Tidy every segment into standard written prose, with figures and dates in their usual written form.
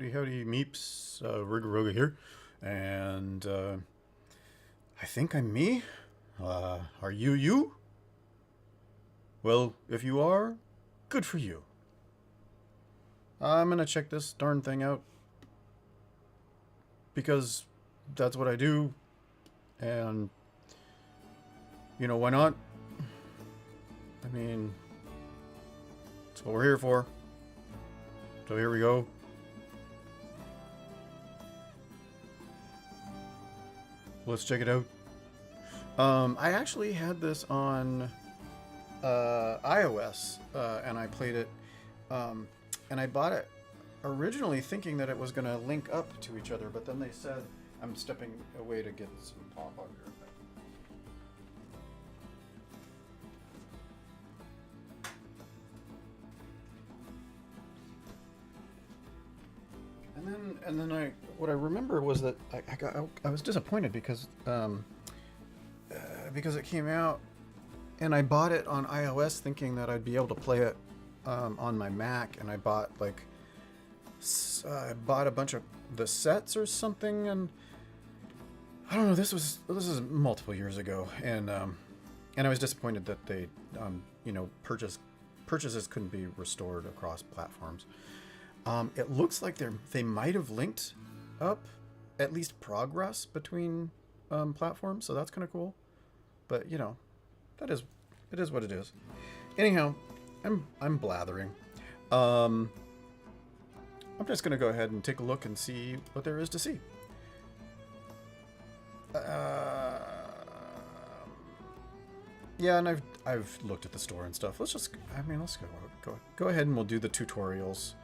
Hey, howdy, meeps, Rigaroga here, and, I think I'm me. Are you you? Well, if you are, good for you. I'm gonna check this darn thing out, because that's what I do, and, you know, why not? I mean, that's what we're here for. So here we go. Let's check it out. I actually had this on iOS, and I played it, and I bought it originally thinking that it was going to link up to each other, but then they said, I'm stepping away to get some pop on here. And then what I remember was that I was disappointed because it came out, and I bought it on iOS thinking that I'd be able to play it on my Mac, and I bought a bunch of the sets or something, and I don't know. This is multiple years ago, and I was disappointed that they purchases couldn't be restored across platforms. It looks like they might have linked up at least progress between platforms, so that's kind of cool. But you know, it is what it is. Anyhow, I'm blathering. I'm just gonna go ahead and take a look and see what there is to see. Yeah, and I've looked at the store and stuff. Let's go ahead and we'll do the tutorials.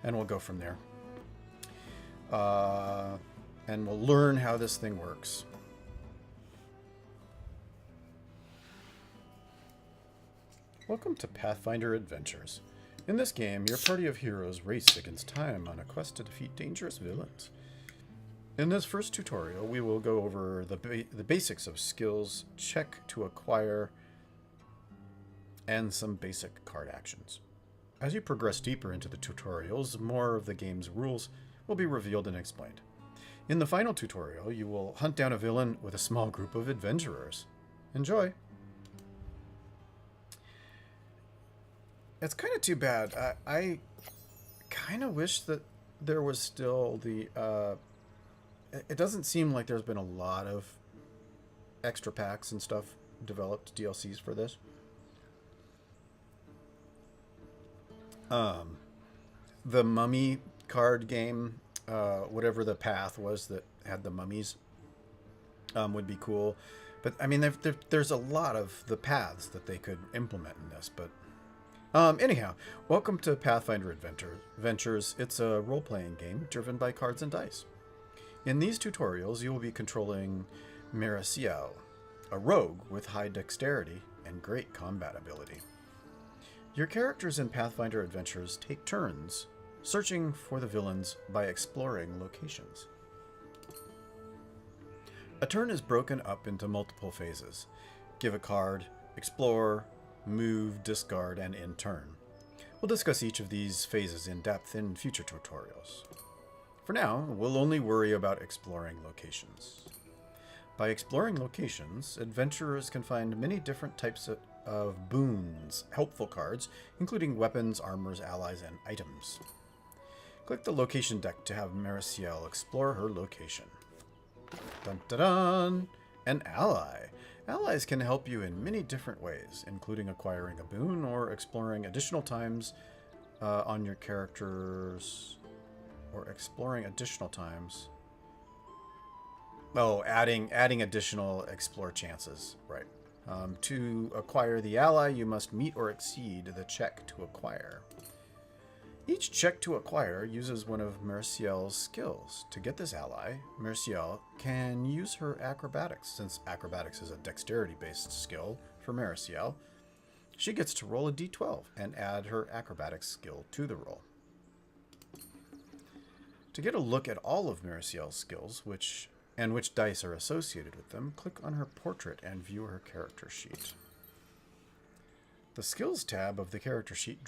And we'll go from there. And we'll learn how this thing works. Welcome to Pathfinder Adventures. In this game, your party of heroes race against time on a quest to defeat dangerous villains. In this first tutorial, we will go over the basics of skills, check to acquire, and some basic card actions. As you progress deeper into the tutorials, more of the game's rules will be revealed and explained. In the final tutorial, you will hunt down a villain with a small group of adventurers. Enjoy! It's kind of too bad. I kind of wish that there was still the... it doesn't seem like there's been a lot of extra packs and stuff developed, DLCs for this. The mummy card game, whatever the path was that had the mummies, would be cool. But I mean, there's a lot of the paths that they could implement in this, but Anyhow, welcome to Pathfinder Adventures. It's a role-playing game driven by cards and dice. In these tutorials, you will be controlling Moreira, a rogue with high dexterity and great combat ability. Your characters in Pathfinder Adventures take turns searching for the villains by exploring locations. A turn is broken up into multiple phases. Give a card, explore, move, discard, and end turn. We'll discuss each of these phases in depth in future tutorials. For now, we'll only worry about exploring locations. By exploring locations, adventurers can find many different types of boons, helpful cards, including weapons, armors, allies, and items. Click the location deck to have Moreira explore her location. Dun dun dun! An ally. Allies can help you in many different ways, including acquiring a boon or exploring additional times on your characters, or exploring additional times. Oh, adding additional explore chances, right. To acquire the ally, you must meet or exceed the check to acquire. Each check to acquire uses one of Moreira's skills. To get this ally, Moreira can use her acrobatics. Since acrobatics is a dexterity-based skill for Moreira, she gets to roll a d12 and add her acrobatics skill to the roll. To get a look at all of Moreira's skills, which dice are associated with them, click on her portrait and view her character sheet. The Skills tab of the character sheet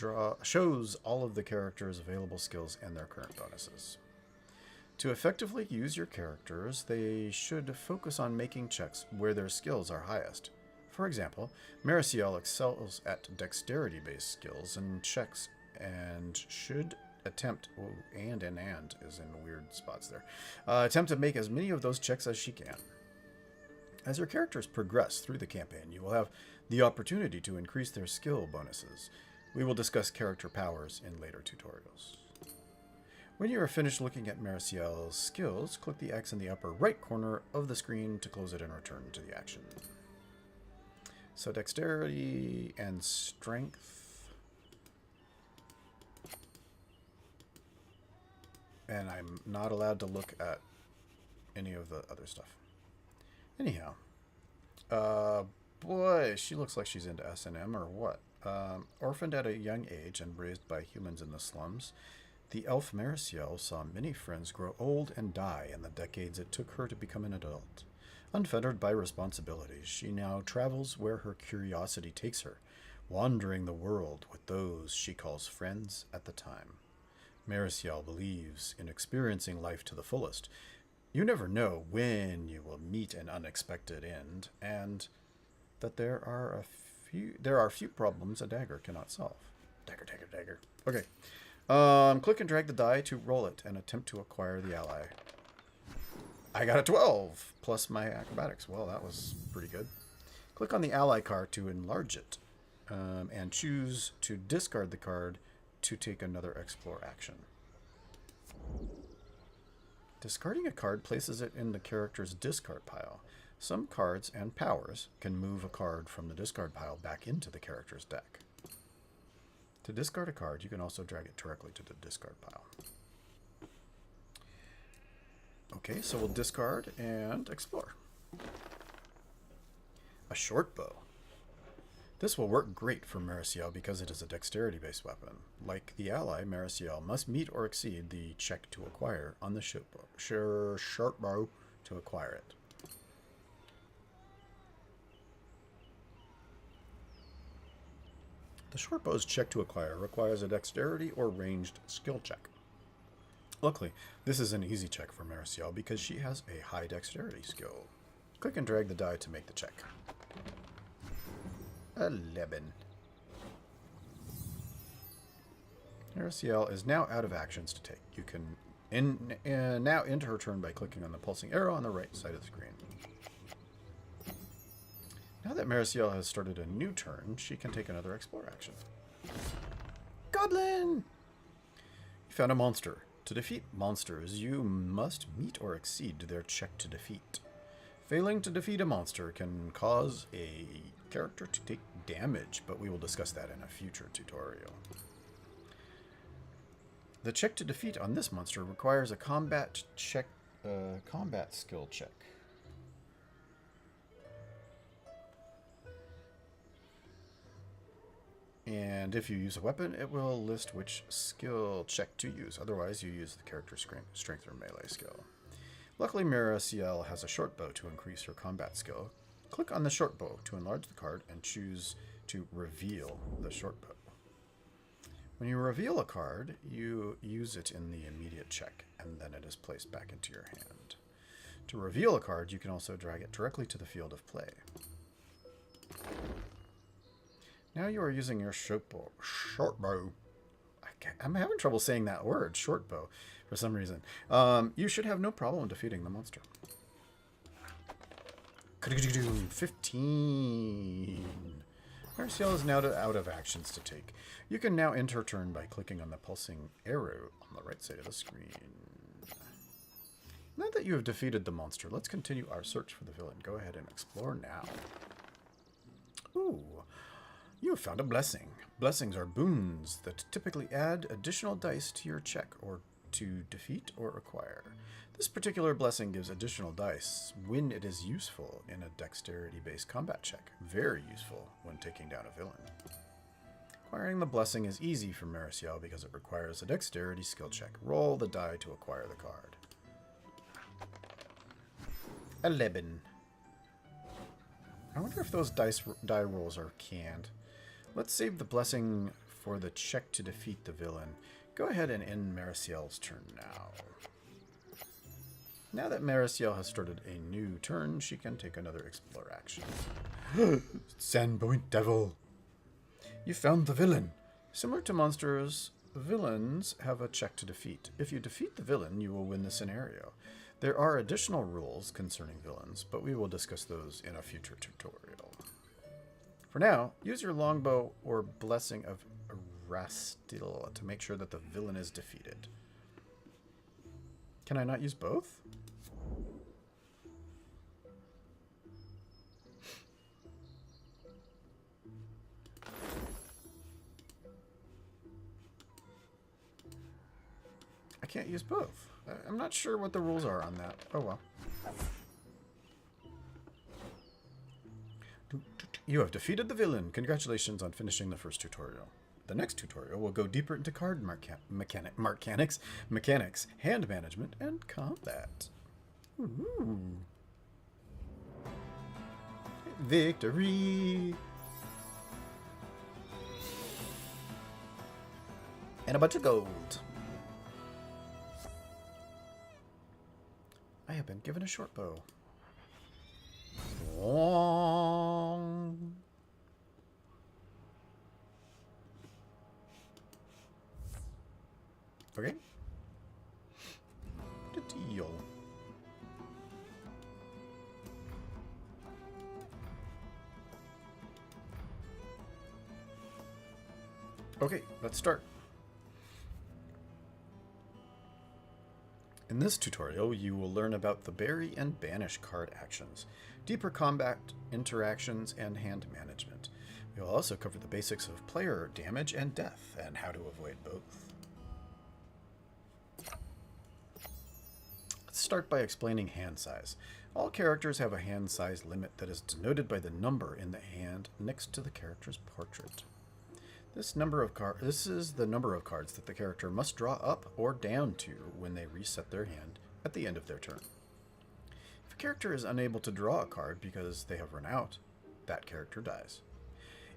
shows all of the characters' available skills and their current bonuses. To effectively use your characters, they should focus on making checks where their skills are highest. For example, Moreira excels at dexterity-based skills and checks and should attempt... Oh, and is in weird spots there. Attempt to make as many of those checks as she can. As your characters progress through the campaign, you will have the opportunity to increase their skill bonuses. We will discuss character powers in later tutorials. When you are finished looking at Moreira's skills, click the X in the upper right corner of the screen to close it and return to the action. So dexterity and strength. And I'm not allowed to look at any of the other stuff. Anyhow. Boy, she looks like she's into S&M or what. Orphaned at a young age and raised by humans in the slums, the elf Moreira saw many friends grow old and die in the decades it took her to become an adult. Unfettered by responsibilities, she now travels where her curiosity takes her, wandering the world with those she calls friends at the time. Moreira believes in experiencing life to the fullest. You never know when you will meet an unexpected end, and that there are few problems a dagger cannot solve. Dagger. Okay. Click and drag the die to roll it and attempt to acquire the ally. I got a 12 plus my acrobatics. Well, that was pretty good. Click on the ally card to enlarge it, and choose to discard the card to take another explore action. Discarding a card places it in the character's discard pile. Some cards and powers can move a card from the discard pile back into the character's deck. To discard a card, you can also drag it directly to the discard pile. Okay, so we'll discard and explore. A short bow. This will work great for Moreira because it is a dexterity-based weapon. Like the ally, Moreira must meet or exceed the check to acquire on the short bow to acquire it. The short bow's check to acquire requires a dexterity or ranged skill check. Luckily, this is an easy check for Moreira because she has a high dexterity skill. Click and drag the die to make the check. 11. Moreira is now out of actions to take. You can now end her turn by clicking on the pulsing arrow on the right side of the screen. Now that Moreira has started a new turn, she can take another explore action. Goblin! You found a monster. To defeat monsters, you must meet or exceed their check to defeat. Failing to defeat a monster can cause a character to take damage, but we will discuss that in a future tutorial. The check to defeat on this monster requires a combat skill check. And if you use a weapon, it will list which skill check to use. Otherwise, you use the character's strength or melee skill. Luckily, Moreira has a short bow to increase her combat skill. Click on the short bow to enlarge the card and choose to reveal the short bow. When you reveal a card, you use it in the immediate check, and then it is placed back into your hand. To reveal a card, you can also drag it directly to the field of play. Now you are using your short bow. I'm having trouble saying that word, short bow, for some reason. You should have no problem defeating the monster. 15. Marcial is now out of actions to take. You can now end her turn by clicking on the pulsing arrow on the right side of the screen. Now that you have defeated the monster, let's continue our search for the villain. Go ahead and explore now. Ooh. You have found a blessing. Blessings are boons that typically add additional dice to your check or to defeat or acquire. This particular blessing gives additional dice when it is useful in a dexterity-based combat check. Very useful when taking down a villain. Acquiring the blessing is easy for Marcial because it requires a dexterity skill check. Roll the die to acquire the card. 11. I wonder if those die rolls are canned. Let's save the blessing for the check to defeat the villain. Go ahead and end Marcial's turn now. Now that Marcial has started a new turn, she can take another explore action. Sandpoint Devil! You found the villain. Similar to monsters, villains have a check to defeat. If you defeat the villain, you will win the scenario. There are additional rules concerning villains, but we will discuss those in a future tutorial. For now, use your longbow or Blessing of Rastil to make sure that the villain is defeated. Can I not use both? I can't use both. I'm not sure what the rules are on that. Oh well. You have defeated the villain. Congratulations on finishing the first tutorial. The next tutorial will go deeper into card mechanics, hand management, and combat. Ooh. Victory! And a bunch of gold. I have been given a short bow. Long. Okay. What a deal. Okay, let's start. In this tutorial, you will learn about the Bury and Banish card actions, deeper combat interactions, and hand management. We will also cover the basics of player damage and death, and how to avoid both. Let's start by explaining hand size. All characters have a hand size limit that is denoted by the number in the hand next to the character's portrait. This is the number of cards that the character must draw up or down to when they reset their hand at the end of their turn. If a character is unable to draw a card because they have run out, that character dies.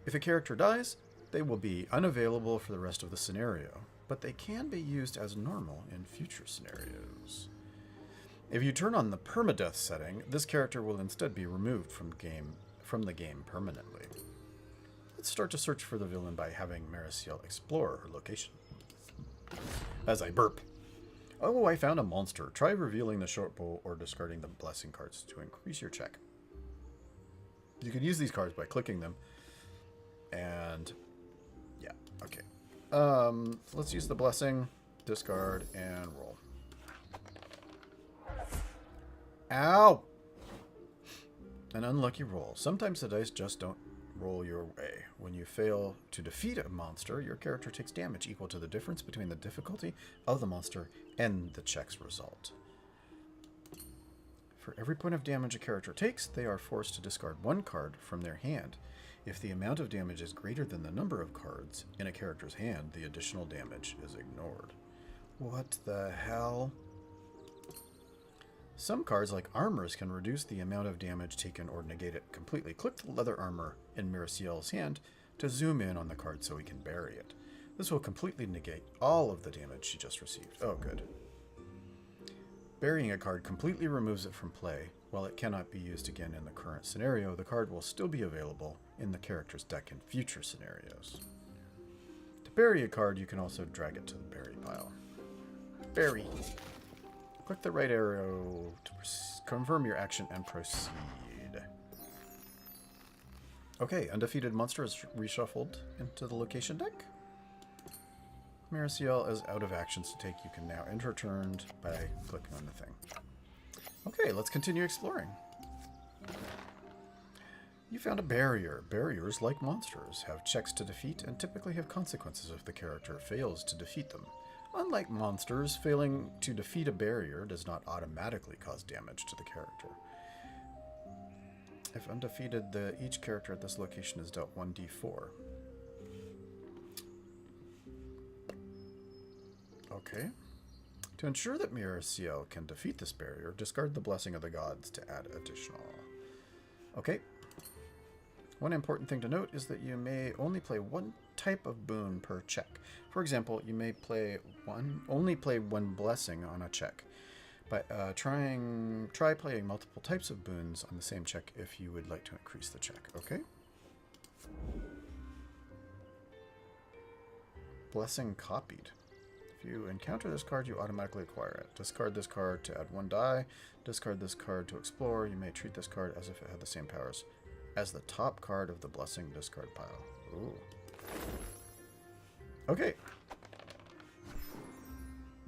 If a character dies, they will be unavailable for the rest of the scenario, but they can be used as normal in future scenarios. If you turn on the permadeath setting, this character will instead be removed from the game permanently. Let's start to search for the villain by having Marcial explore her location. As I burp. Oh, I found a monster. Try revealing the short bow or discarding the blessing cards to increase your check. You can use these cards by clicking them. And yeah, okay. Let's use the blessing, discard, and roll. Ow! An unlucky roll. Sometimes the dice just don't roll your way. When you fail to defeat a monster, your character takes damage equal to the difference between the difficulty of the monster and the check's result. For every point of damage a character takes, they are forced to discard one card from their hand. If the amount of damage is greater than the number of cards in a character's hand, the additional damage is ignored. What the hell? Some cards, like armors, can reduce the amount of damage taken or negate it completely. Click the leather armor in Miraciel's hand to zoom in on the card so we can bury it. This will completely negate all of the damage she just received. Oh, good. Burying a card completely removes it from play. While it cannot be used again in the current scenario, the card will still be available in the character's deck in future scenarios. To bury a card, you can also drag it to the bury pile. Bury. Click the right arrow to confirm your action and proceed. Okay, undefeated monster is reshuffled into the location deck. Miraciel is out of actions to take. You can now end her turn by clicking on the thing. Okay, let's continue exploring. You found a barrier. Barriers, like monsters, have checks to defeat and typically have consequences if the character fails to defeat them. Unlike monsters, failing to defeat a barrier does not automatically cause damage to the character. If undefeated, each character at this location is dealt 1d4. Okay. To ensure that Miraciel can defeat this barrier, discard the Blessing of the Gods to add additional. Okay. One important thing to note is that you may only play one type of boon per check. For example, you may only play one blessing on a check. But try playing multiple types of boons on the same check if you would like to increase the check. Okay. Blessing copied. If you encounter this card, you automatically acquire it. Discard this card to add 1 die. Discard this card to explore. You may treat this card as if it had the same powers as the top card of the Blessing discard pile. Ooh. Okay.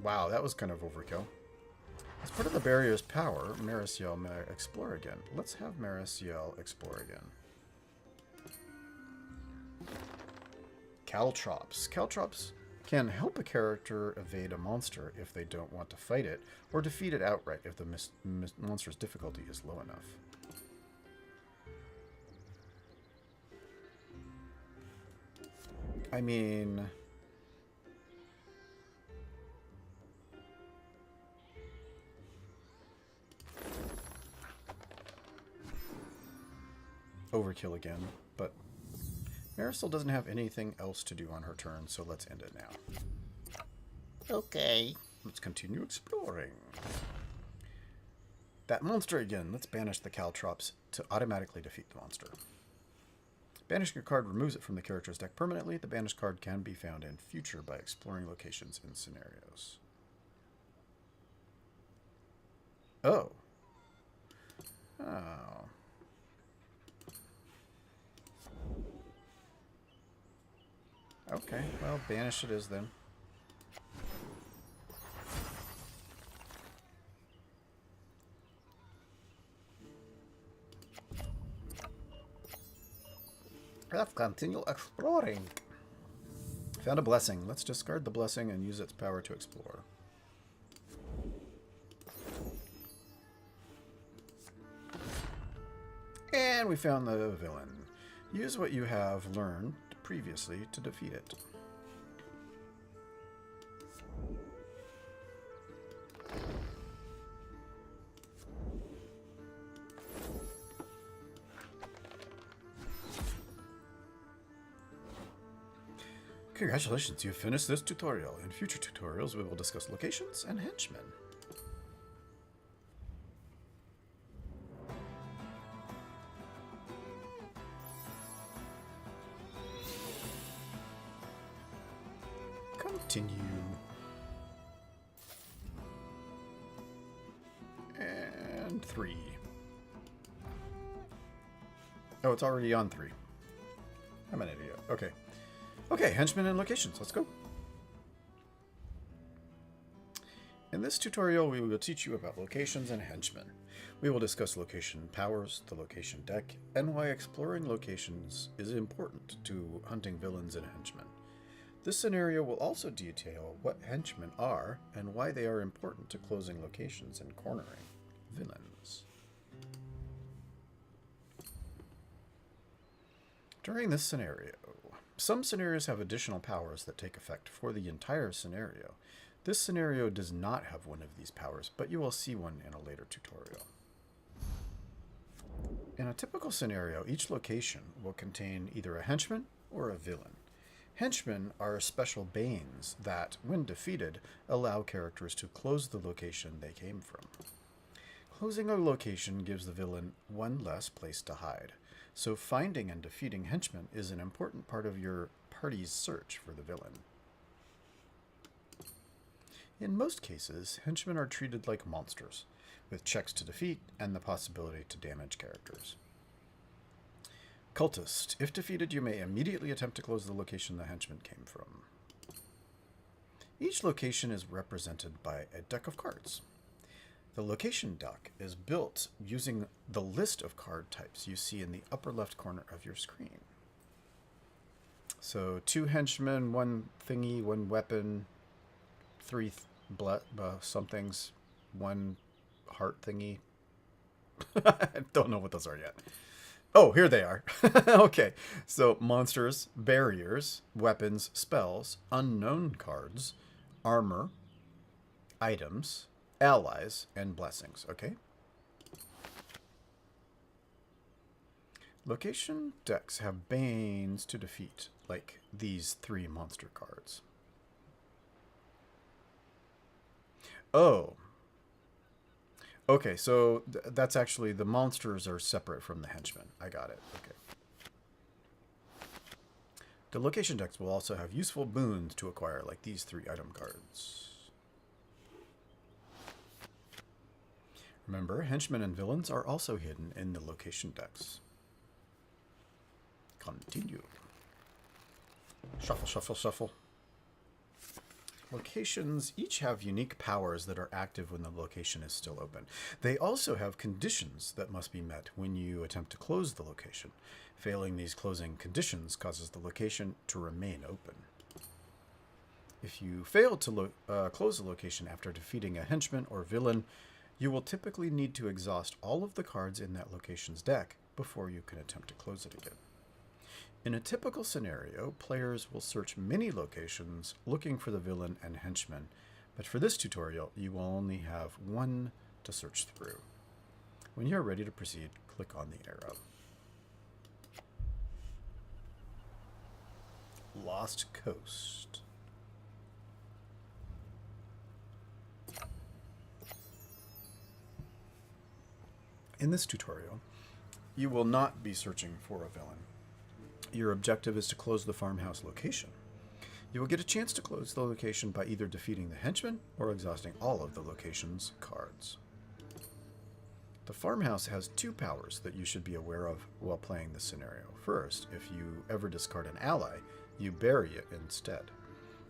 Wow, that was kind of overkill. As part of the barrier's power, Miraciel may explore again. Let's have Miraciel explore again. Caltrops. Caltrops can help a character evade a monster if they don't want to fight it, or defeat it outright if the monster's difficulty is low enough. I mean... overkill again, but Miraciel doesn't have anything else to do on her turn, so let's end it now. Okay. Let's continue exploring. That monster again. Let's banish the Caltrops to automatically defeat the monster. Banishing a card removes it from the character's deck permanently. The banished card can be found in future by exploring locations in scenarios. Oh. Oh. Okay, well, banish it is then. Let's continue exploring. Found a blessing. Let's discard the blessing and use its power to explore. And we found the villain. Use what you have learned previously to defeat it. Congratulations, you've finished this tutorial. In future tutorials, we will discuss locations and henchmen. Continue. And 3. Oh, it's already on 3. I'm an idiot. Okay. Okay, henchmen and locations. Let's go. In this tutorial, we will teach you about locations and henchmen. We will discuss location powers, the location deck, and why exploring locations is important to hunting villains and henchmen. This scenario will also detail what henchmen are and why they are important to closing locations and cornering villains. During this scenario, some scenarios have additional powers that take effect for the entire scenario. This scenario does not have one of these powers, but you will see one in a later tutorial. In a typical scenario, each location will contain either a henchman or a villain. Henchmen are special banes that, when defeated, allow characters to close the location they came from. Closing a location gives the villain one less place to hide, so finding and defeating henchmen is an important part of your party's search for the villain. In most cases, henchmen are treated like monsters, with checks to defeat and the possibility to damage characters. Cultist. If defeated, you may immediately attempt to close the location the henchman came from. Each location is represented by a deck of cards. The location deck is built using the list of card types you see in the upper left corner of your screen. So 2 henchmen, 1 thingy, 1 weapon, 3 somethings, 1 heart thingy. I don't know what those are yet. Oh, here they are. Okay, so monsters, barriers, weapons, spells, unknown cards, armor, items, allies, and blessings, okay? Location decks have banes to defeat, like these 3 monster cards. Oh. Okay, so that's actually, the monsters are separate from the henchmen. I got it. Okay. The location decks will also have useful boons to acquire, like these 3 item cards. Remember, henchmen and villains are also hidden in the location decks. Continue. Shuffle, shuffle, shuffle. Locations each have unique powers that are active when the location is still open. They also have conditions that must be met when you attempt to close the location. Failing these closing conditions causes the location to remain open. If you fail to close the location after defeating a henchman or villain, you will typically need to exhaust all of the cards in that location's deck before you can attempt to close it again. In a typical scenario, players will search many locations looking for the villain and henchman, but for this tutorial, you will only have one to search through. When you are ready to proceed, click on the arrow. Lost Coast. In this tutorial, you will not be searching for a villain. Your objective is to close the farmhouse location. You will get a chance to close the location by either defeating the henchman or exhausting all of the location's cards. The farmhouse has 2 powers that you should be aware of while playing this scenario. First, if you ever discard an ally, you bury it instead.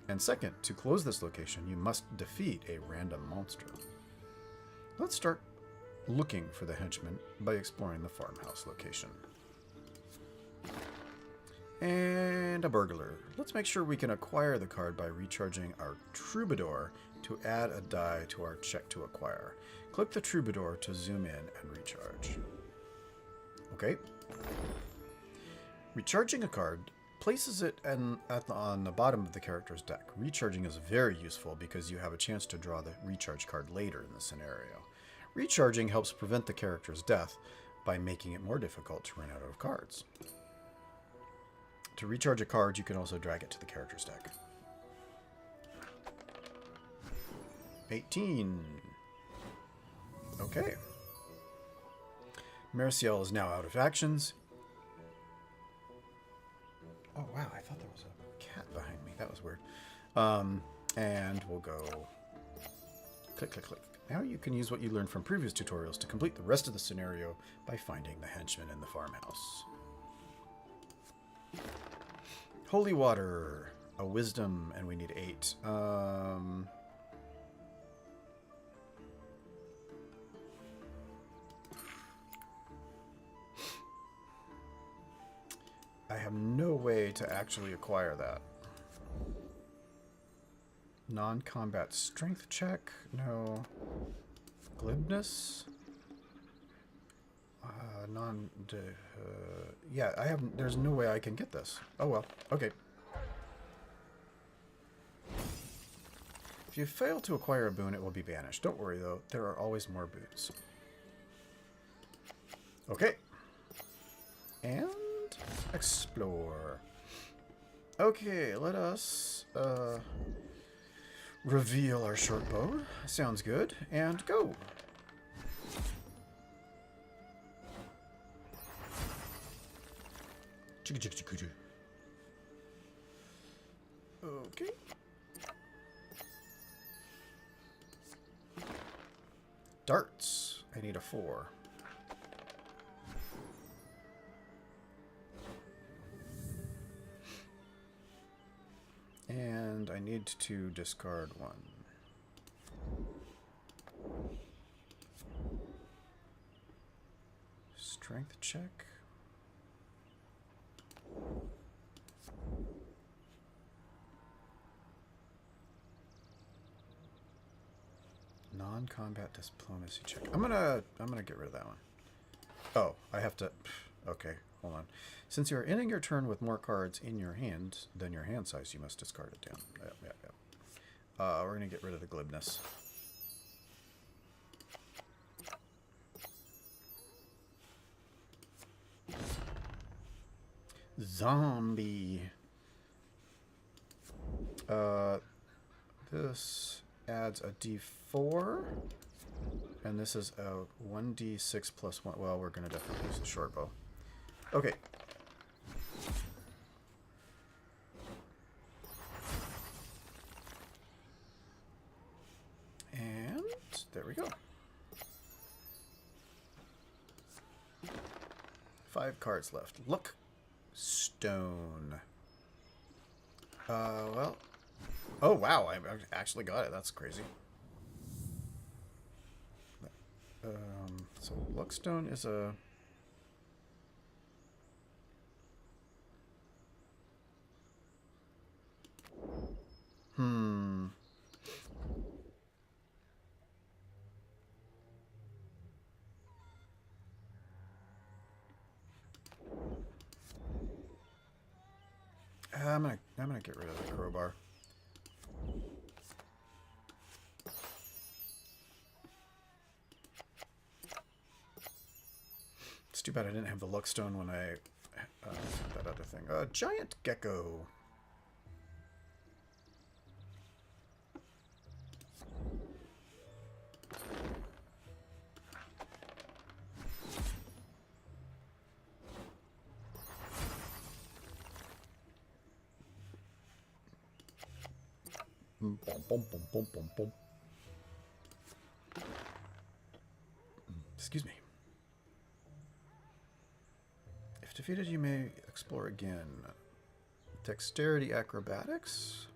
And second, to close this location, you must defeat a random monster. Let's start looking for the henchman by exploring the farmhouse location. And a burglar. Let's make sure we can acquire the card by recharging our troubadour to add a die to our check to acquire. Click the troubadour to zoom in and recharge. Okay. Recharging a card places it on the bottom of the character's deck. Recharging is very useful because you have a chance to draw the recharge card later in the scenario. Recharging helps prevent the character's death by making it more difficult to run out of cards. To recharge a card, you can also drag it to the character's deck. 18. Okay. Marcial is now out of actions. Oh, wow. I thought there was a cat behind me. That was weird. And we'll go click, click, click. Now you can use what you learned from previous tutorials to complete the rest of the scenario by finding the henchman in the farmhouse. Holy water, a wisdom, and we need 8. have no way to actually acquire that. Non-combat strength check? No. Glibness? Yeah, I have. There's no way I can get this. Oh well. Okay. If you fail to acquire a boon, it will be banished. Don't worry though. There are always more boons. Okay. And explore. Okay, let us reveal our short bow. Sounds good. And go. Okay. Darts. I need a 4. And I need to discard 1. Strength check. Non-combat diplomacy check. I'm gonna get rid of that one. Oh, I have to. Okay, hold on. Since you are ending your turn with more cards in your hand than your hand size, you must discard it down. Yep. We're gonna get rid of the glibness. Zombie. This adds a D4, and this is a 1D6 plus 1. Well, we're going to definitely use the short bow. Okay. And there we go. 5 cards left. Look. Stone. Well. Oh, wow. I actually got it. That's crazy. So Luckstone is a... I'm gonna get rid of the crowbar. It's too bad I didn't have the Luckstone when I that other thing. Giant gecko. Excuse me. If defeated, you may explore again. Dexterity acrobatics.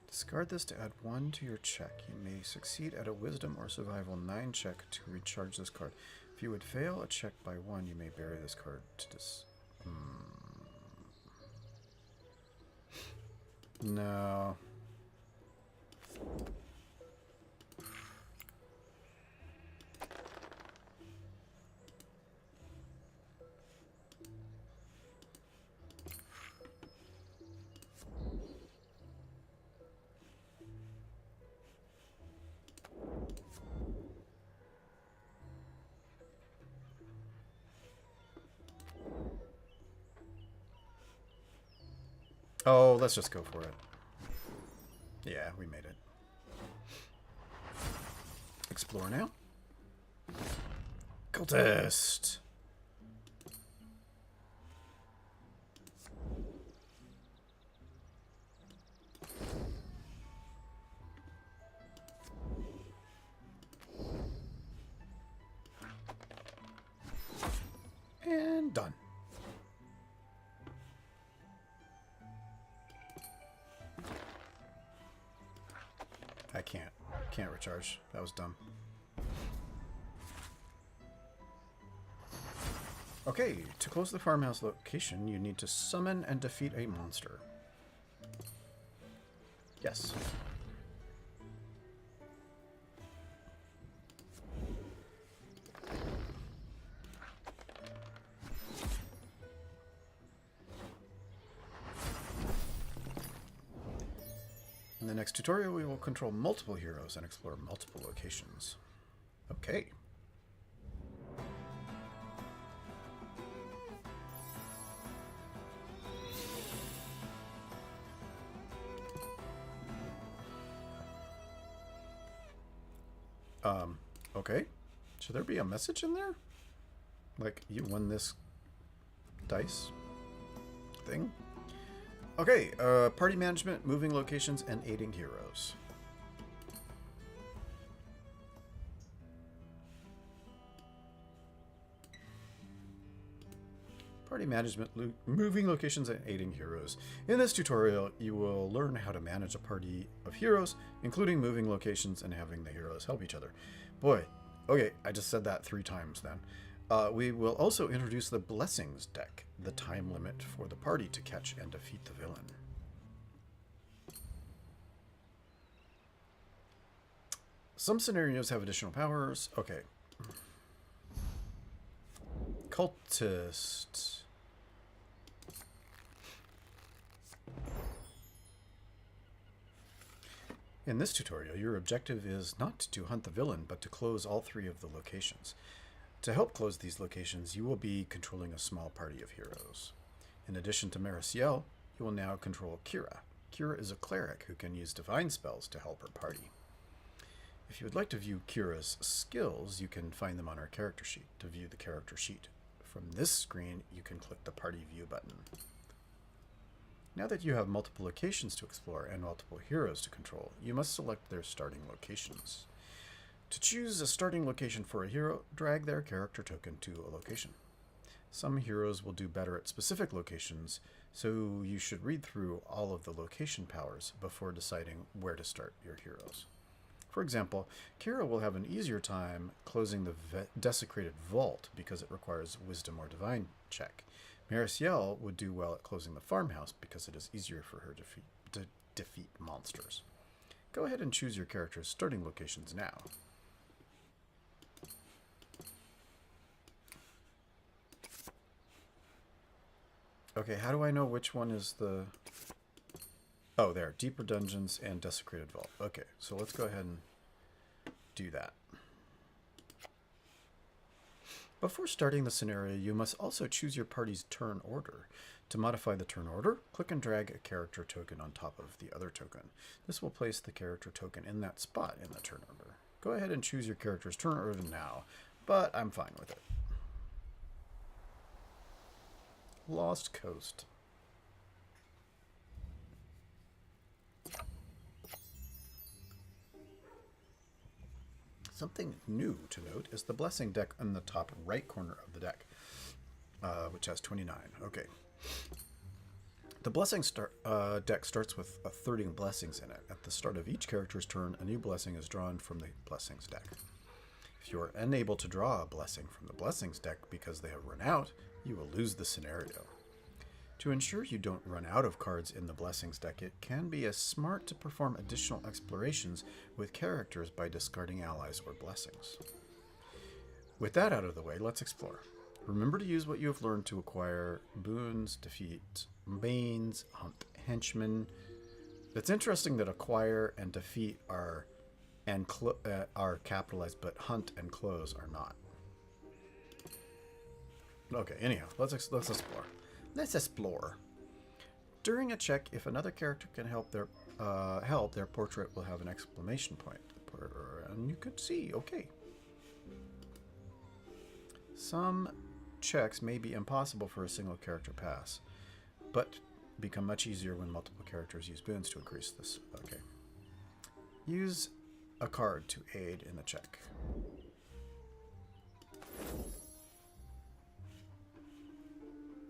Discard this to add 1 to your check. You may succeed at a Wisdom or Survival 9 check to recharge this card. If you would fail a check by 1, you may bury this card to this. No. Oh, let's just go for it. Yeah, we made it. Explore now. Cultist. And done. can't. Can't recharge. That was dumb. Okay, to close the farmhouse location, you need to summon and defeat a monster. Yes. In the next tutorial, we will control multiple heroes and explore multiple locations. Okay. Okay. Should there be a message in there? Like, you won this dice thing? Okay, party management, moving locations, and aiding heroes. Party management, moving locations, and aiding heroes. In this tutorial, you will learn how to manage a party of heroes, including moving locations and having the heroes help each other. Boy, okay, I just said that 3 times then. We will also introduce the Blessings deck, the time limit for the party to catch and defeat the villain. Some scenarios have additional powers. Okay. Cultist. In this tutorial, your objective is not to hunt the villain, but to close all 3 of the locations. To help close these locations, you will be controlling a small party of heroes. In addition to Mariciel, you will now control Kira. Kira is a cleric who can use divine spells to help her party. If you would like to view Kira's skills, you can find them on our character sheet. To view the character sheet from this screen, you can click the Party View button. Now that you have multiple locations to explore and multiple heroes to control, you must select their starting locations. To choose a starting location for a hero, drag their character token to a location. Some heroes will do better at specific locations, so you should read through all of the location powers before deciding where to start your heroes. For example, Kira will have an easier time closing the desecrated vault because it requires wisdom or divine check. Mariciel would do well at closing the farmhouse because it is easier for her to defeat monsters. Go ahead and choose your character's starting locations now. Okay, how do I know which one is the... Oh, there. Deeper Dungeons and Desecrated Vault. Okay, so let's go ahead and do that. Before starting the scenario, you must also choose your party's turn order. To modify the turn order, click and drag a character token on top of the other token. This will place the character token in that spot in the turn order. Go ahead and choose your character's turn order now, but I'm fine with it. Lost Coast. Something new to note is the Blessing deck in the top right corner of the deck, which has 29. Okay. The Blessing deck starts with 30 blessings in it. At the start of each character's turn, a new blessing is drawn from the Blessings deck. If you are unable to draw a blessing from the Blessings deck because they have run out, you will lose the scenario. To ensure you don't run out of cards in the Blessings deck, it can be smart to perform additional explorations with characters by discarding allies or blessings. With that out of the way, let's explore. Remember to use what you have learned to acquire boons, defeat banes, hunt henchmen. It's interesting that acquire and defeat are capitalized, but hunt and close are not. Okay, anyhow, let's explore. Let's explore. During a check, if another character can help, their portrait will have an exclamation point. And you could see, okay. Some checks may be impossible for a single character pass, but become much easier when multiple characters use boons to increase this. Okay. Use a card to aid in the check.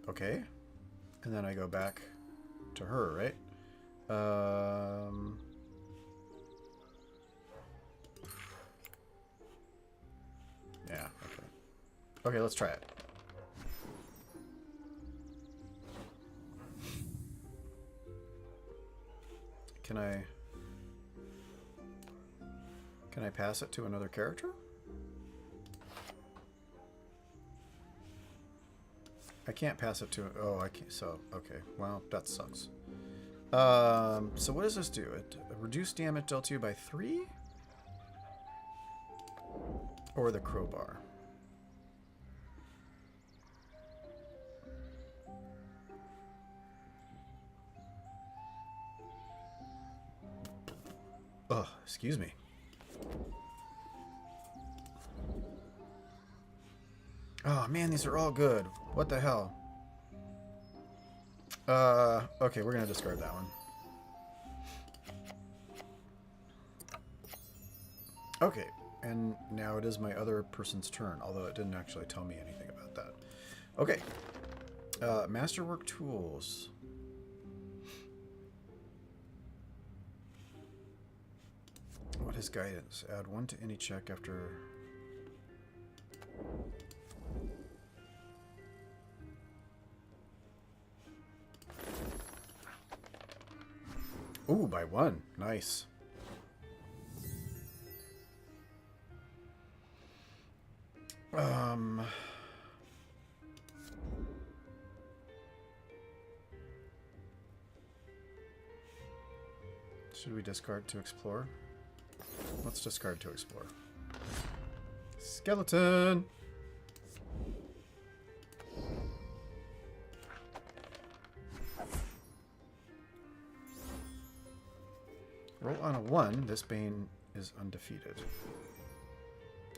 Okay. And then I go back to her, right? Okay, let's try it. Can I pass it to another character? I can't pass it to... Oh, I can't... So, okay. Well, that sucks. So what does this do? It reduce damage dealt to you by 3? Or the crowbar? Ugh, excuse me. Oh man, these are all good. What the hell? Okay, we're gonna discard that one. Okay, and now it is my other person's turn, although it didn't actually tell me anything about that. Okay. Masterwork tools. What is guidance? Add 1 to any check after... Ooh, by 1. Nice. Should we discard to explore? Let's discard to explore. Skeleton! Roll on a 1. This Bane is undefeated.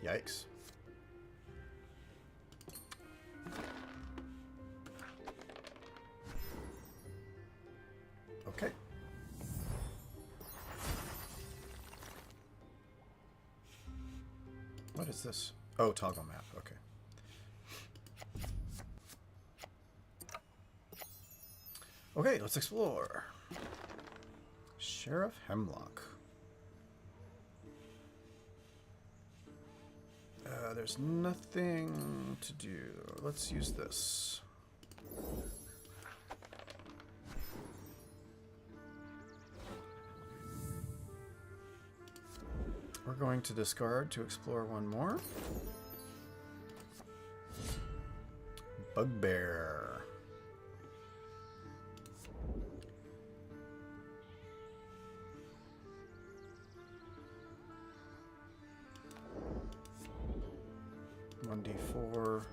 Yikes. Okay. What is this? Oh, toggle map. Okay. Okay, let's explore. Sheriff Hemlock. There's nothing to do. Let's use this. We're going to discard to explore one more. Bugbear. One D4.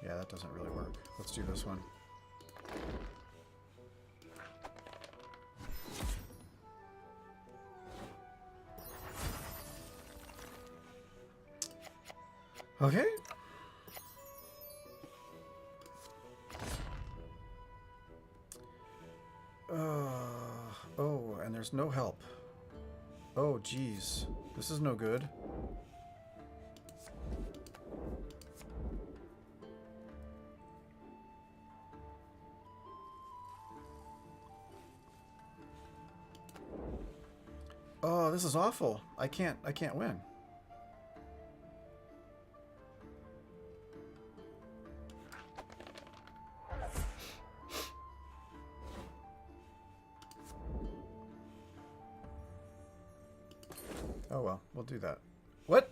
Yeah, that doesn't really work. Let's do this one. Okay. Oh, and there's no help. Oh, geez. This is no good. Oh, this is awful. I can't win. Oh well, we'll do that. What?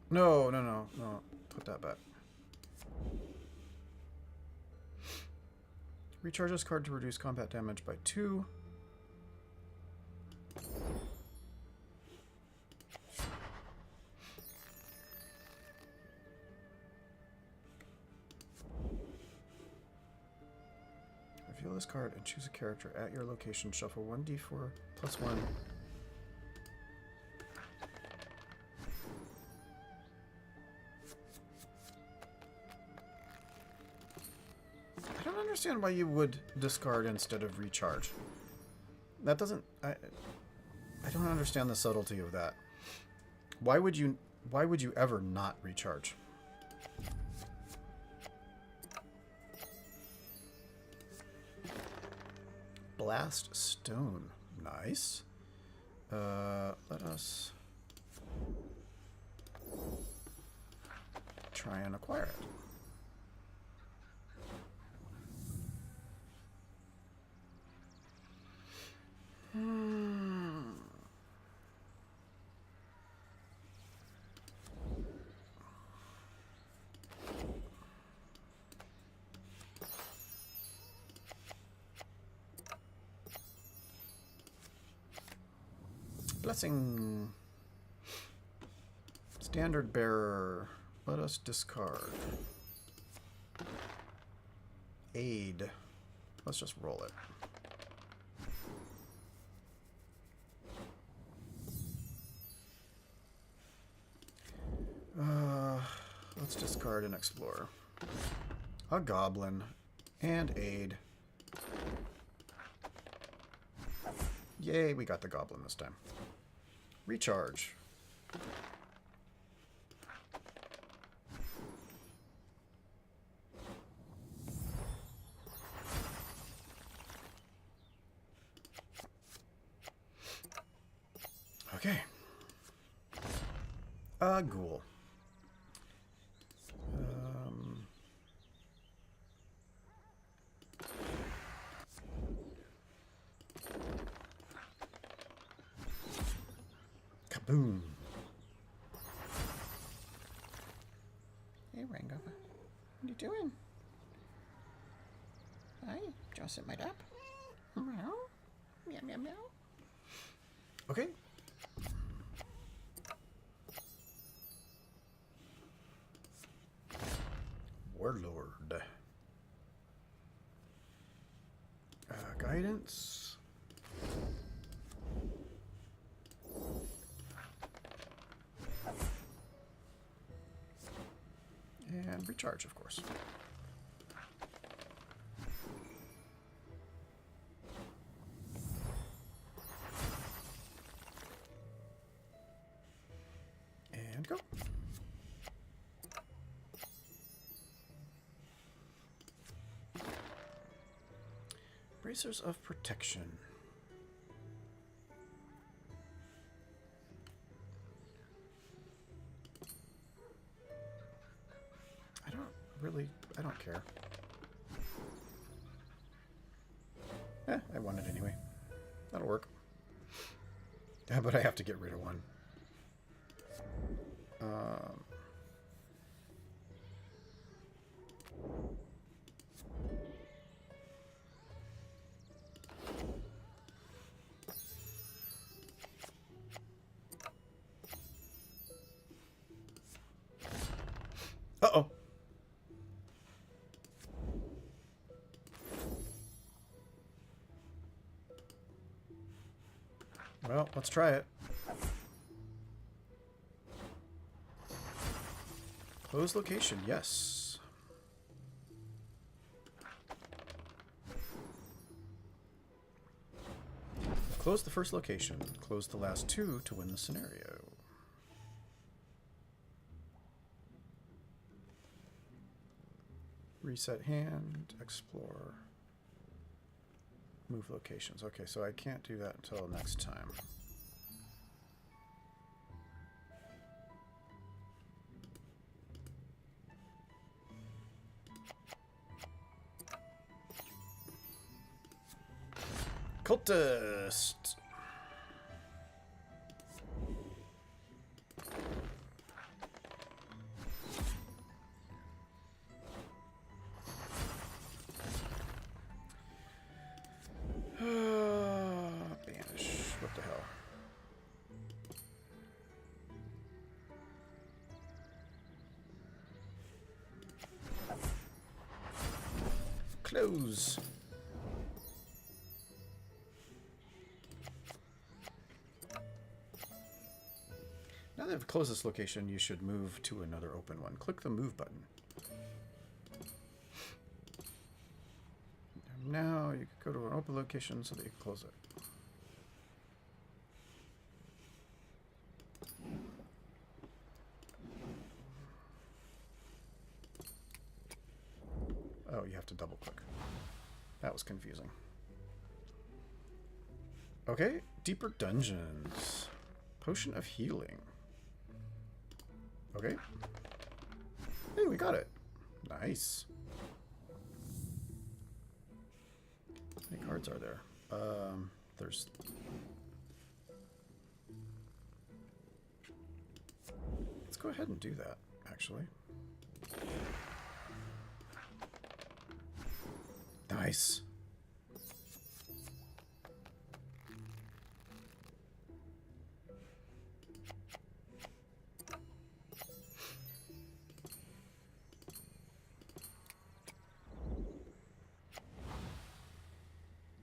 No. Put that back. Recharge this card to reduce combat damage by 2. Reveal this card and choose a character at your location. Shuffle 1d4 plus 1. I don't understand why you would discard instead of recharge. That doesn't... I don't understand the subtlety of that. Why would you Why would you ever not recharge? Blast stone. Nice. Let us try and acquire it. Blessing. Standard bearer. Let us discard. Aid. Let's just roll it. Let's discard and explore. A goblin and aid. Yay, we got the goblin this time. Recharge. Okay. A ghoul. Kaboom. Hey, Rigaroga. What are you doing? Hi, just sit my up. Meow. Meow, meow, meow. Okay. Warlord. Guidance. And recharge, of course. And go. Bracers of protection. I don't care. I want it anyway. That'll work. But I have to get rid of one. Uh-oh. Well, let's try it. Close location, yes. Close the first location. Close the last two to win the scenario. Reset hand, explore. Move locations. Okay, so I can't do that until next time. Cultist! Banish. What the hell? Close. Now that I've closed this location, you should move to another open one. Click the move button. Now you can go to an open location so that you can close it. Oh, you have to double click. That was confusing. Okay, deeper dungeons. Potion of healing. Okay. Hey, we got it. Nice. How many cards are there? There's... Let's go ahead and do that, actually. Nice.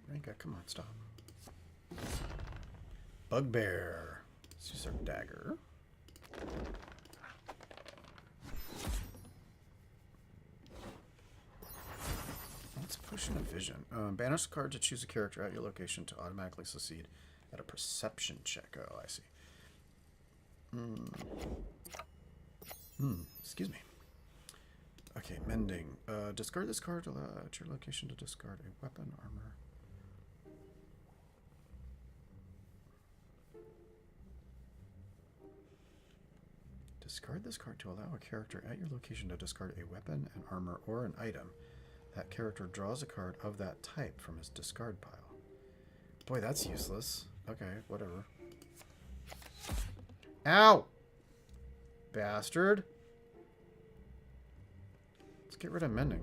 Ranka, come on, stop. Bugbear. Let's use our dagger. What's Potion of Vision? Banish a card to choose a character at your location to automatically succeed at a perception check. Oh, I see. Excuse me. Okay, mending. Discard this card to allow at your location to discard a weapon, armor. Discard this card to allow a character at your location to discard a weapon, an armor, or an item. That character draws a card of that type from his discard pile. Boy, that's useless. Okay, whatever. Ow! Bastard. Let's get rid of mending.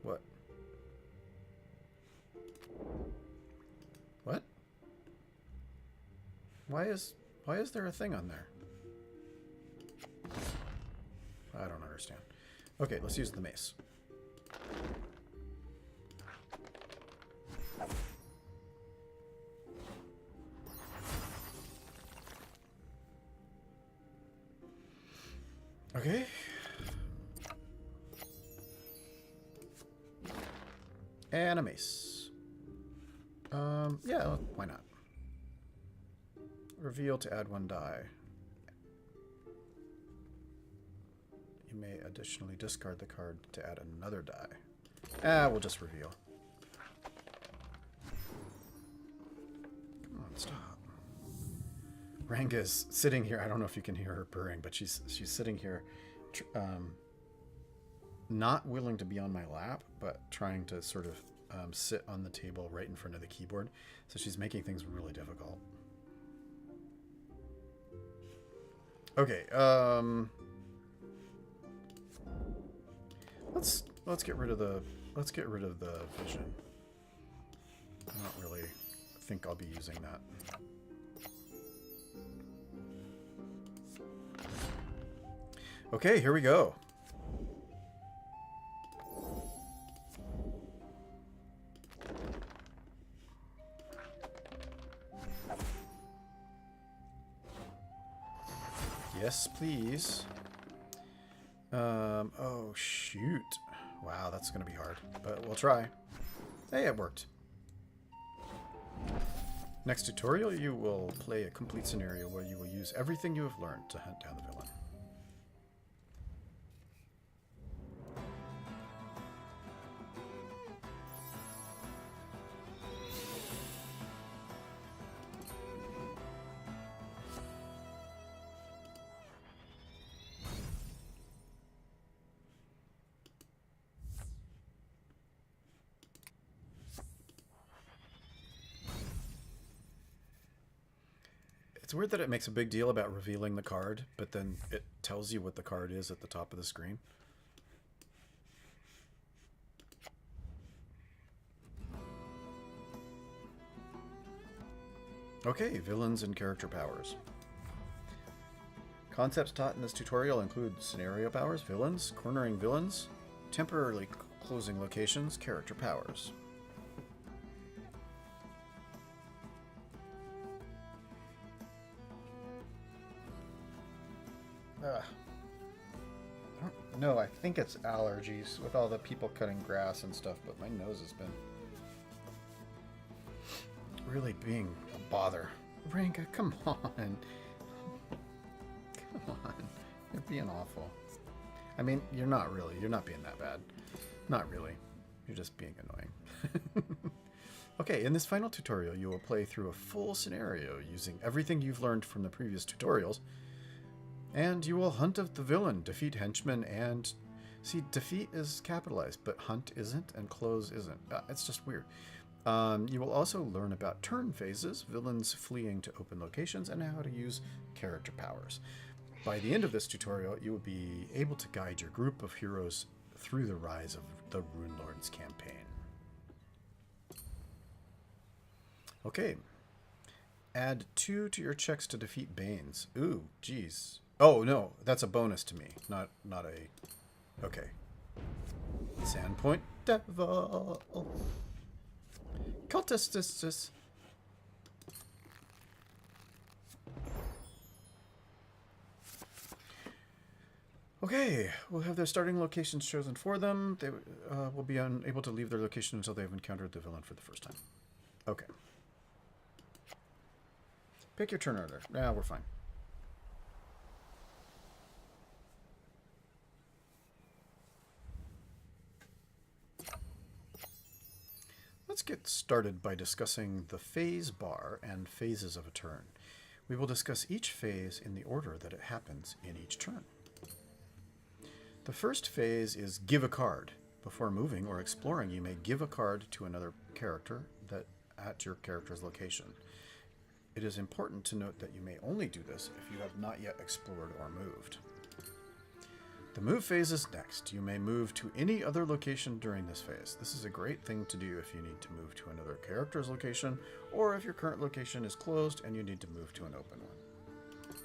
What? What? Why is there a thing on there? I don't understand. Okay, let's use the mace. Okay. And a mace. Yeah, why not? Reveal to add 1 die. You may additionally discard the card to add another die. We'll just reveal. Come on, stop. Ranga's sitting here. I don't know if you can hear her purring, but she's sitting here, not willing to be on my lap, but trying to sort of sit on the table right in front of the keyboard. So she's making things really difficult. Okay. Let's get rid of the vision. I don't really think I'll be using that. Okay, here we go. Yes, please. Oh, shoot. Wow, that's going to be hard, but we'll try. Hey, it worked. Next tutorial, you will play a complete scenario where you will use everything you have learned to hunt down the villain. It's weird that it makes a big deal about revealing the card, but then it tells you what the card is at the top of the screen. Okay, villains and character powers. Concepts taught in this tutorial include scenario powers, villains, cornering villains, temporarily closing locations, character powers. No, I think it's allergies with all the people cutting grass and stuff, but my nose has been really being a bother. Ranka, come on. Come on. You're being awful. I mean, you're not really. You're not being that bad. Not really. You're just being annoying. Okay, in this final tutorial, you will play through a full scenario using everything you've learned from the previous tutorials. And you will hunt of the villain, defeat henchmen, and... See, defeat is capitalized, but hunt isn't, and close isn't. It's just weird. You will also learn about turn phases, villains fleeing to open locations, and how to use character powers. By the end of this tutorial, you will be able to guide your group of heroes through the rise of the Rune Lords campaign. Okay. Add 2 to your checks to defeat Banes. Ooh, geez. Oh, no, that's a bonus to me, not a... Okay. Sandpoint Devil. Cultistus. Okay, we'll have their starting locations chosen for them. They will be unable to leave their location until they have encountered the villain for the first time. Okay. Pick your turn order. Yeah, we're fine. Let's get started by discussing the phase bar and phases of a turn. We will discuss each phase in the order that it happens in each turn. The first phase is give a card. Before moving or exploring, you may give a card to another character at your character's location. It is important to note that you may only do this if you have not yet explored or moved. The move phase is next. You may move to any other location during this phase. This is a great thing to do if you need to move to another character's location, or if your current location is closed and you need to move to an open one.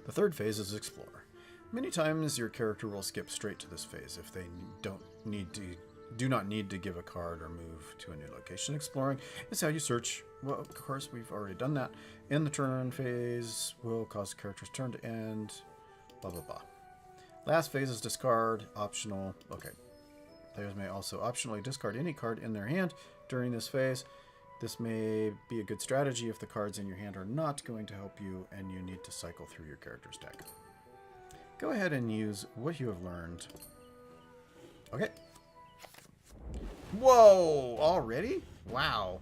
The third phase is explore. Many times your character will skip straight to this phase if they do not need to give a card or move to a new location. Exploring is how you search. Well, of course, we've already done that. In the turn phase will cause the character's turn to end. Blah, blah, blah. Last phase is discard. Optional. Okay. Players may also optionally discard any card in their hand during this phase. This may be a good strategy if the cards in your hand are not going to help you and you need to cycle through your character's deck. Go ahead and use what you have learned. Okay. Whoa! Already? Wow.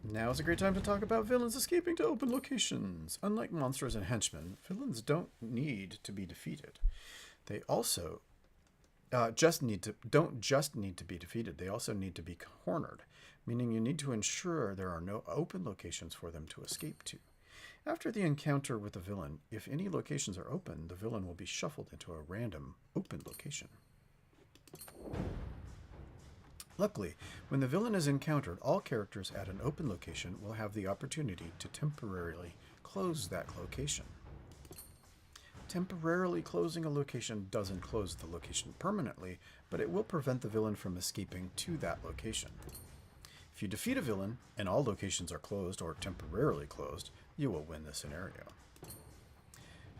Now is a great time to talk about villains escaping to open locations. Unlike monsters and henchmen, villains don't need to be defeated. They also don't just need to be defeated. They also need to be cornered, meaning you need to ensure there are no open locations for them to escape to. After the encounter with the villain, if any locations are open, the villain will be shuffled into a random open location. Luckily, when the villain is encountered, all characters at an open location will have the opportunity to temporarily close that location. Temporarily closing a location doesn't close the location permanently, but it will prevent the villain from escaping to that location. If you defeat a villain and all locations are closed or temporarily closed, you will win the scenario.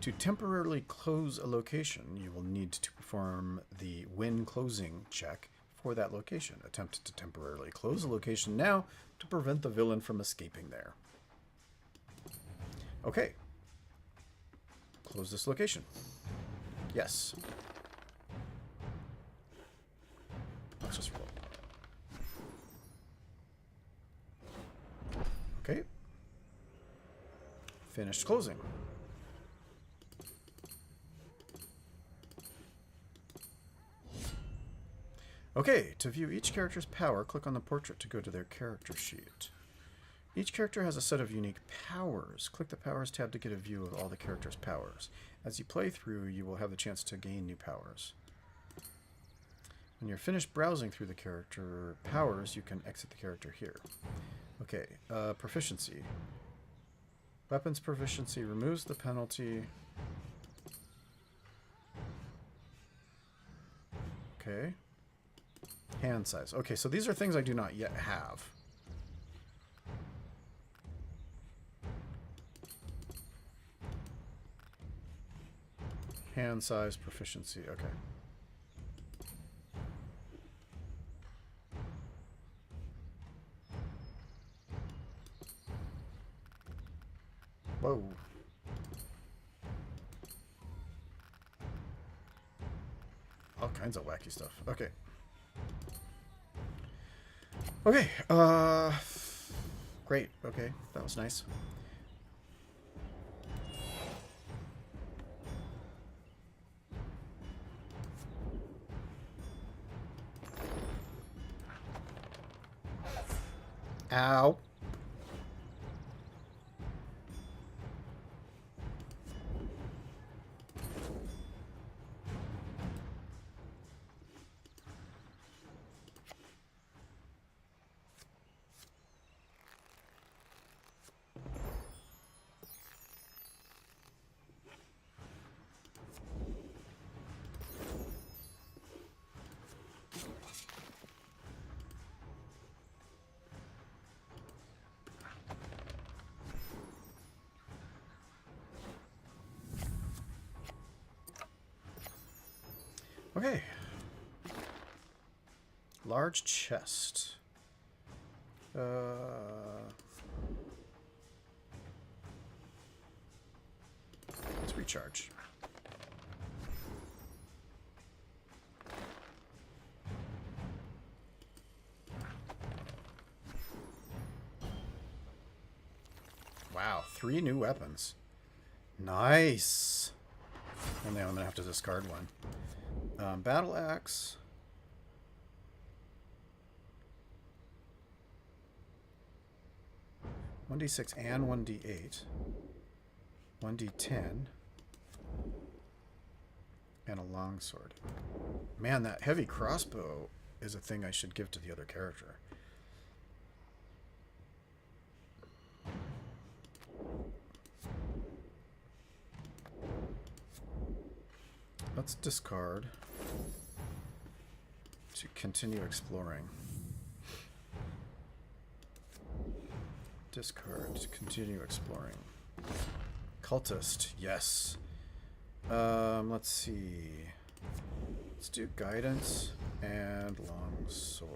To temporarily close a location, you will need to perform the win closing check for that location. Attempt to temporarily close a location now to prevent the villain from escaping there. Okay. Close this location. Yes. Let's just roll. Okay. Finished closing. Okay, to view each character's power, click on the portrait to go to their character sheet. Each character has a set of unique powers. Click the Powers tab to get a view of all the character's powers. As you play through, you will have the chance to gain new powers. When you're finished browsing through the character powers, you can exit the character here. Okay, proficiency. Weapons proficiency removes the penalty. Okay. Hand size. Okay, so these are things I do not yet have. Hand size, proficiency. Okay. Whoa. kinds of wacky stuff. Okay. Okay. Great. Okay, that was nice. Ow. Okay. Large chest. Let's recharge. Wow, 3 new weapons. Nice. Only I'm gonna have to discard one. Battle axe. One d6 and 1d8. 1d10. And a longsword. Man, that heavy crossbow is a thing I should give to the other character. Let's discard to continue exploring. Discard to continue exploring. Cultist, yes. Let's see. Let's do guidance and longsword.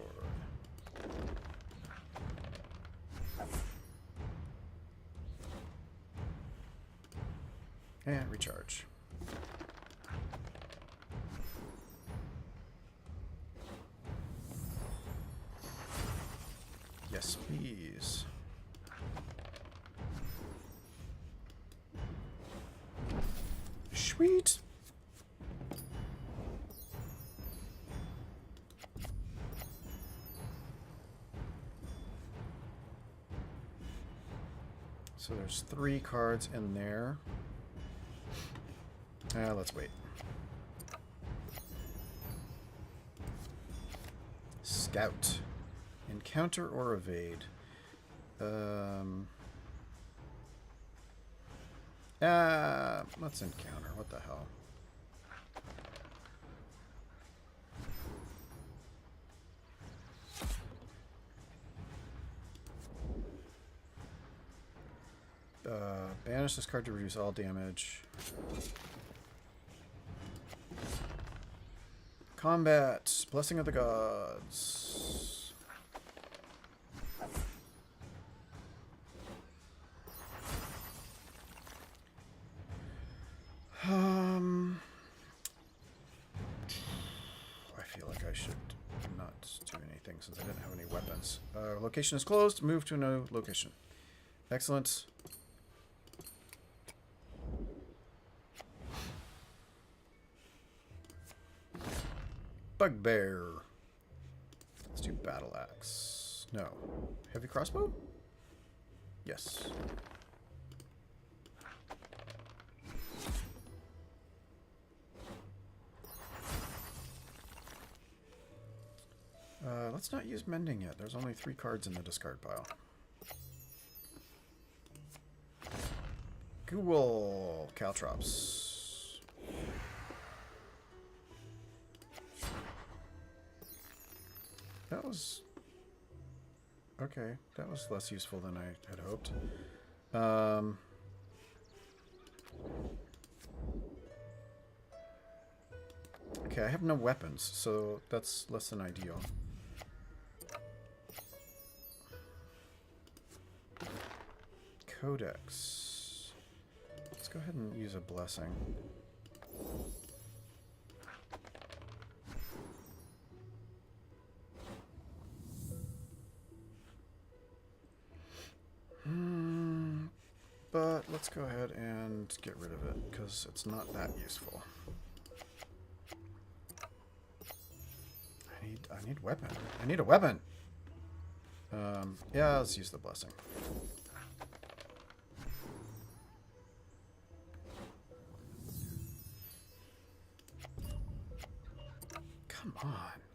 And recharge. Yes, please. Sweet. So there's 3 cards in there. Let's wait. Scout. Encounter or evade. Let's encounter. What the hell? Banish this card to reduce all damage. Combat. Blessing of the Gods. I feel like I should not do anything since I didn't have any weapons. Location is closed. Move to a new location. Excellent. Bugbear. Let's do battle axe. No. Heavy crossbow? Yes. Let's not use mending yet. There's only 3 cards in the discard pile. Ghoul. Caltrops. That was... okay, that was less useful than I had hoped. Okay, I have no weapons, so that's less than ideal. Codex. Let's go ahead and use a blessing. but let's go ahead and get rid of it because it's not that useful. I need weapon. I need a weapon. Yeah, let's use the blessing. Come on,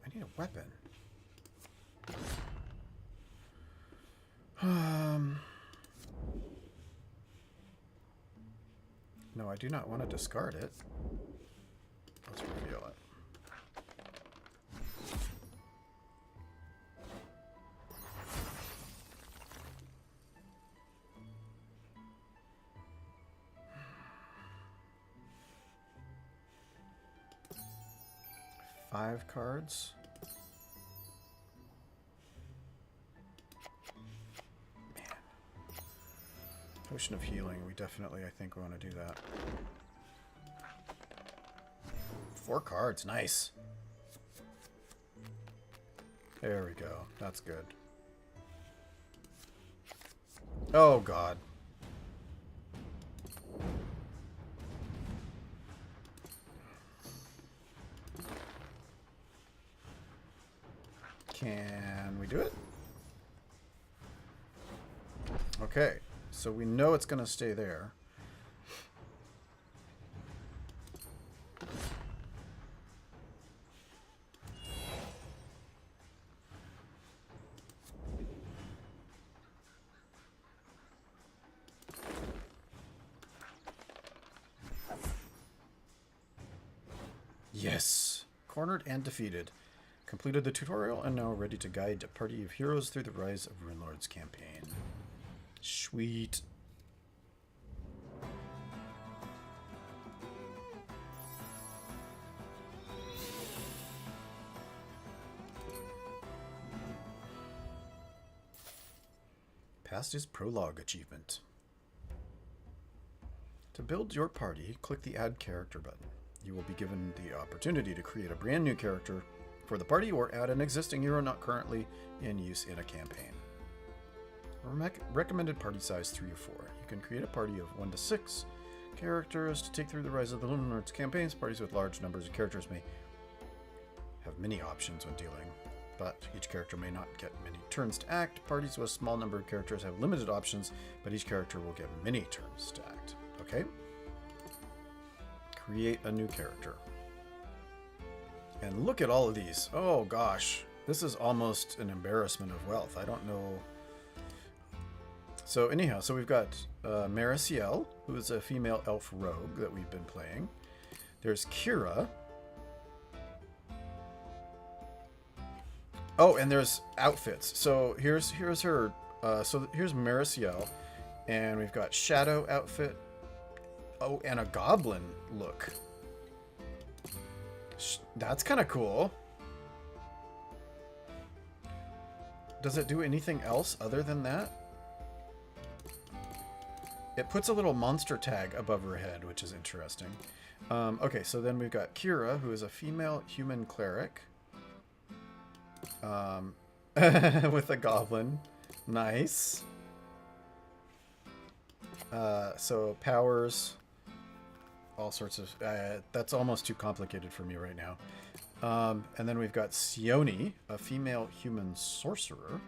I need a weapon. No, I do not want to discard it. Let's reveal it. Five cards. Man. Potion of healing. We definitely, I think, want to do that. 4 cards. Nice. There we go. That's good. Oh, God. Can we do it? Okay, so we know it's going to stay there. Yes! Cornered and defeated. Completed the tutorial and now ready to guide a party of heroes through the Rise of Runelords campaign. Sweet. Passed his prologue achievement. To build your party, click the Add Character button. You will be given the opportunity to create a brand new character for the party or add an existing hero not currently in use in a campaign. Recommended party size 3 or 4. You can create a party of 1 to 6 characters to take through the Rise of the Runelords campaigns. Parties with large numbers of characters may have many options when dealing, but each character may not get many turns to act. Parties with a small number of characters have limited options, but each character will get many turns to act. Okay? Create a new character. And look at all of these. Oh gosh, this is almost an embarrassment of wealth. I don't know. So anyhow, so we've got Mariciel, who is a female elf rogue that we've been playing. There's Kira. Oh, and there's outfits. So here's her. So here's Mariciel, and we've got Shadow outfit. Oh, and a goblin look. That's kind of cool. Does it do anything else other than that? It puts a little monster tag above her head, which is interesting. Okay, so then we've got Kira, who is a female human cleric. With a goblin. Nice. So powers... all sorts of... that's almost too complicated for me right now. And then we've got Sione, a female human sorcerer.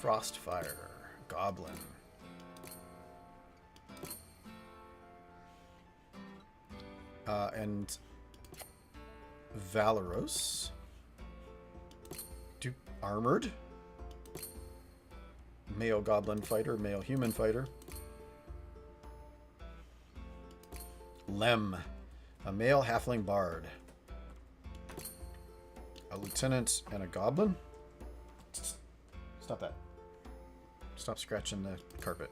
Frostfire, goblin. And Valeros. Armored. Male goblin fighter, male human fighter. Lem, a male halfling bard. A lieutenant and a goblin. Stop that. Stop scratching the carpet.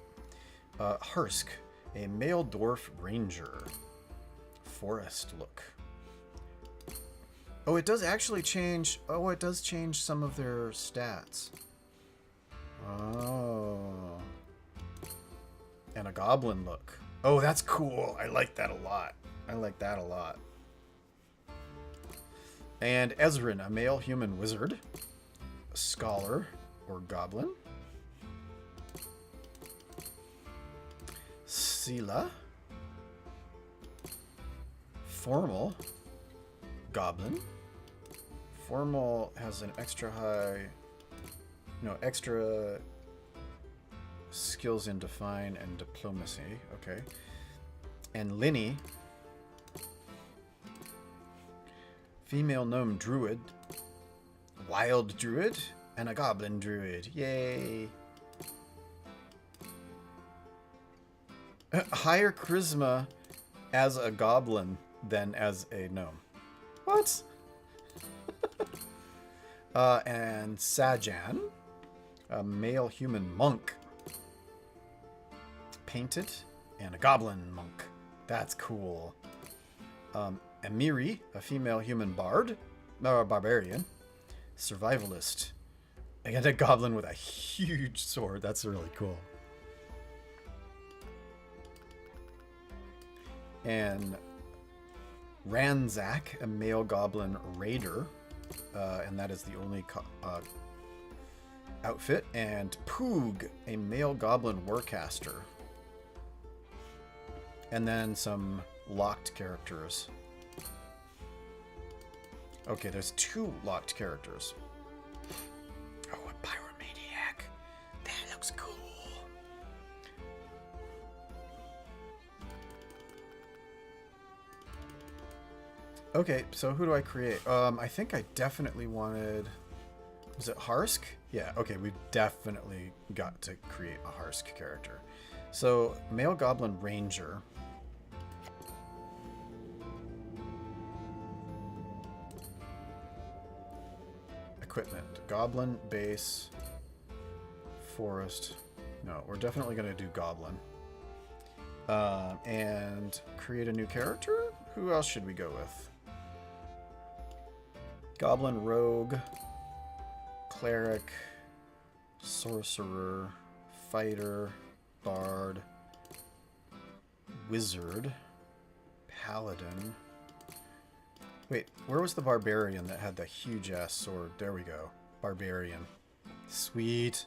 Hursk, a male dwarf ranger. Forest look. Oh, it does actually change. Oh, it does change some of their stats. Oh. And a goblin look. Oh, that's cool. I like that a lot. I like that a lot. And Ezrin, a male human wizard. A scholar or goblin. Sila. Formal. Goblin. Formal has an extra skills in Define and Diplomacy. Okay. And Linny. Female gnome druid. Wild druid. And a goblin druid. Yay. Higher charisma as a goblin than as a gnome. What? And Sajan, a male human monk. Painted, and a goblin monk. That's cool. Amiri, a female human bard, or a barbarian. Survivalist. And a goblin with a huge sword. That's really cool. And Ranzak, a male goblin raider, and that is the only outfit. And Poog, a male goblin warcaster. And then some locked characters. Okay, there's 2 locked characters. Oh, a pyromaniac. That looks cool. Okay, so who do I create? I think I definitely wanted... Was it Harsk? Yeah, okay, we've definitely got to create a Harsk character. So, male goblin ranger. Equipment. Goblin, base, forest. No, we're definitely going to do goblin. And create a new character? Who else should we go with? Goblin, rogue, cleric, sorcerer, fighter, bard, wizard, paladin. Wait, where was the barbarian that had the huge ass sword? There we go. Barbarian. Sweet.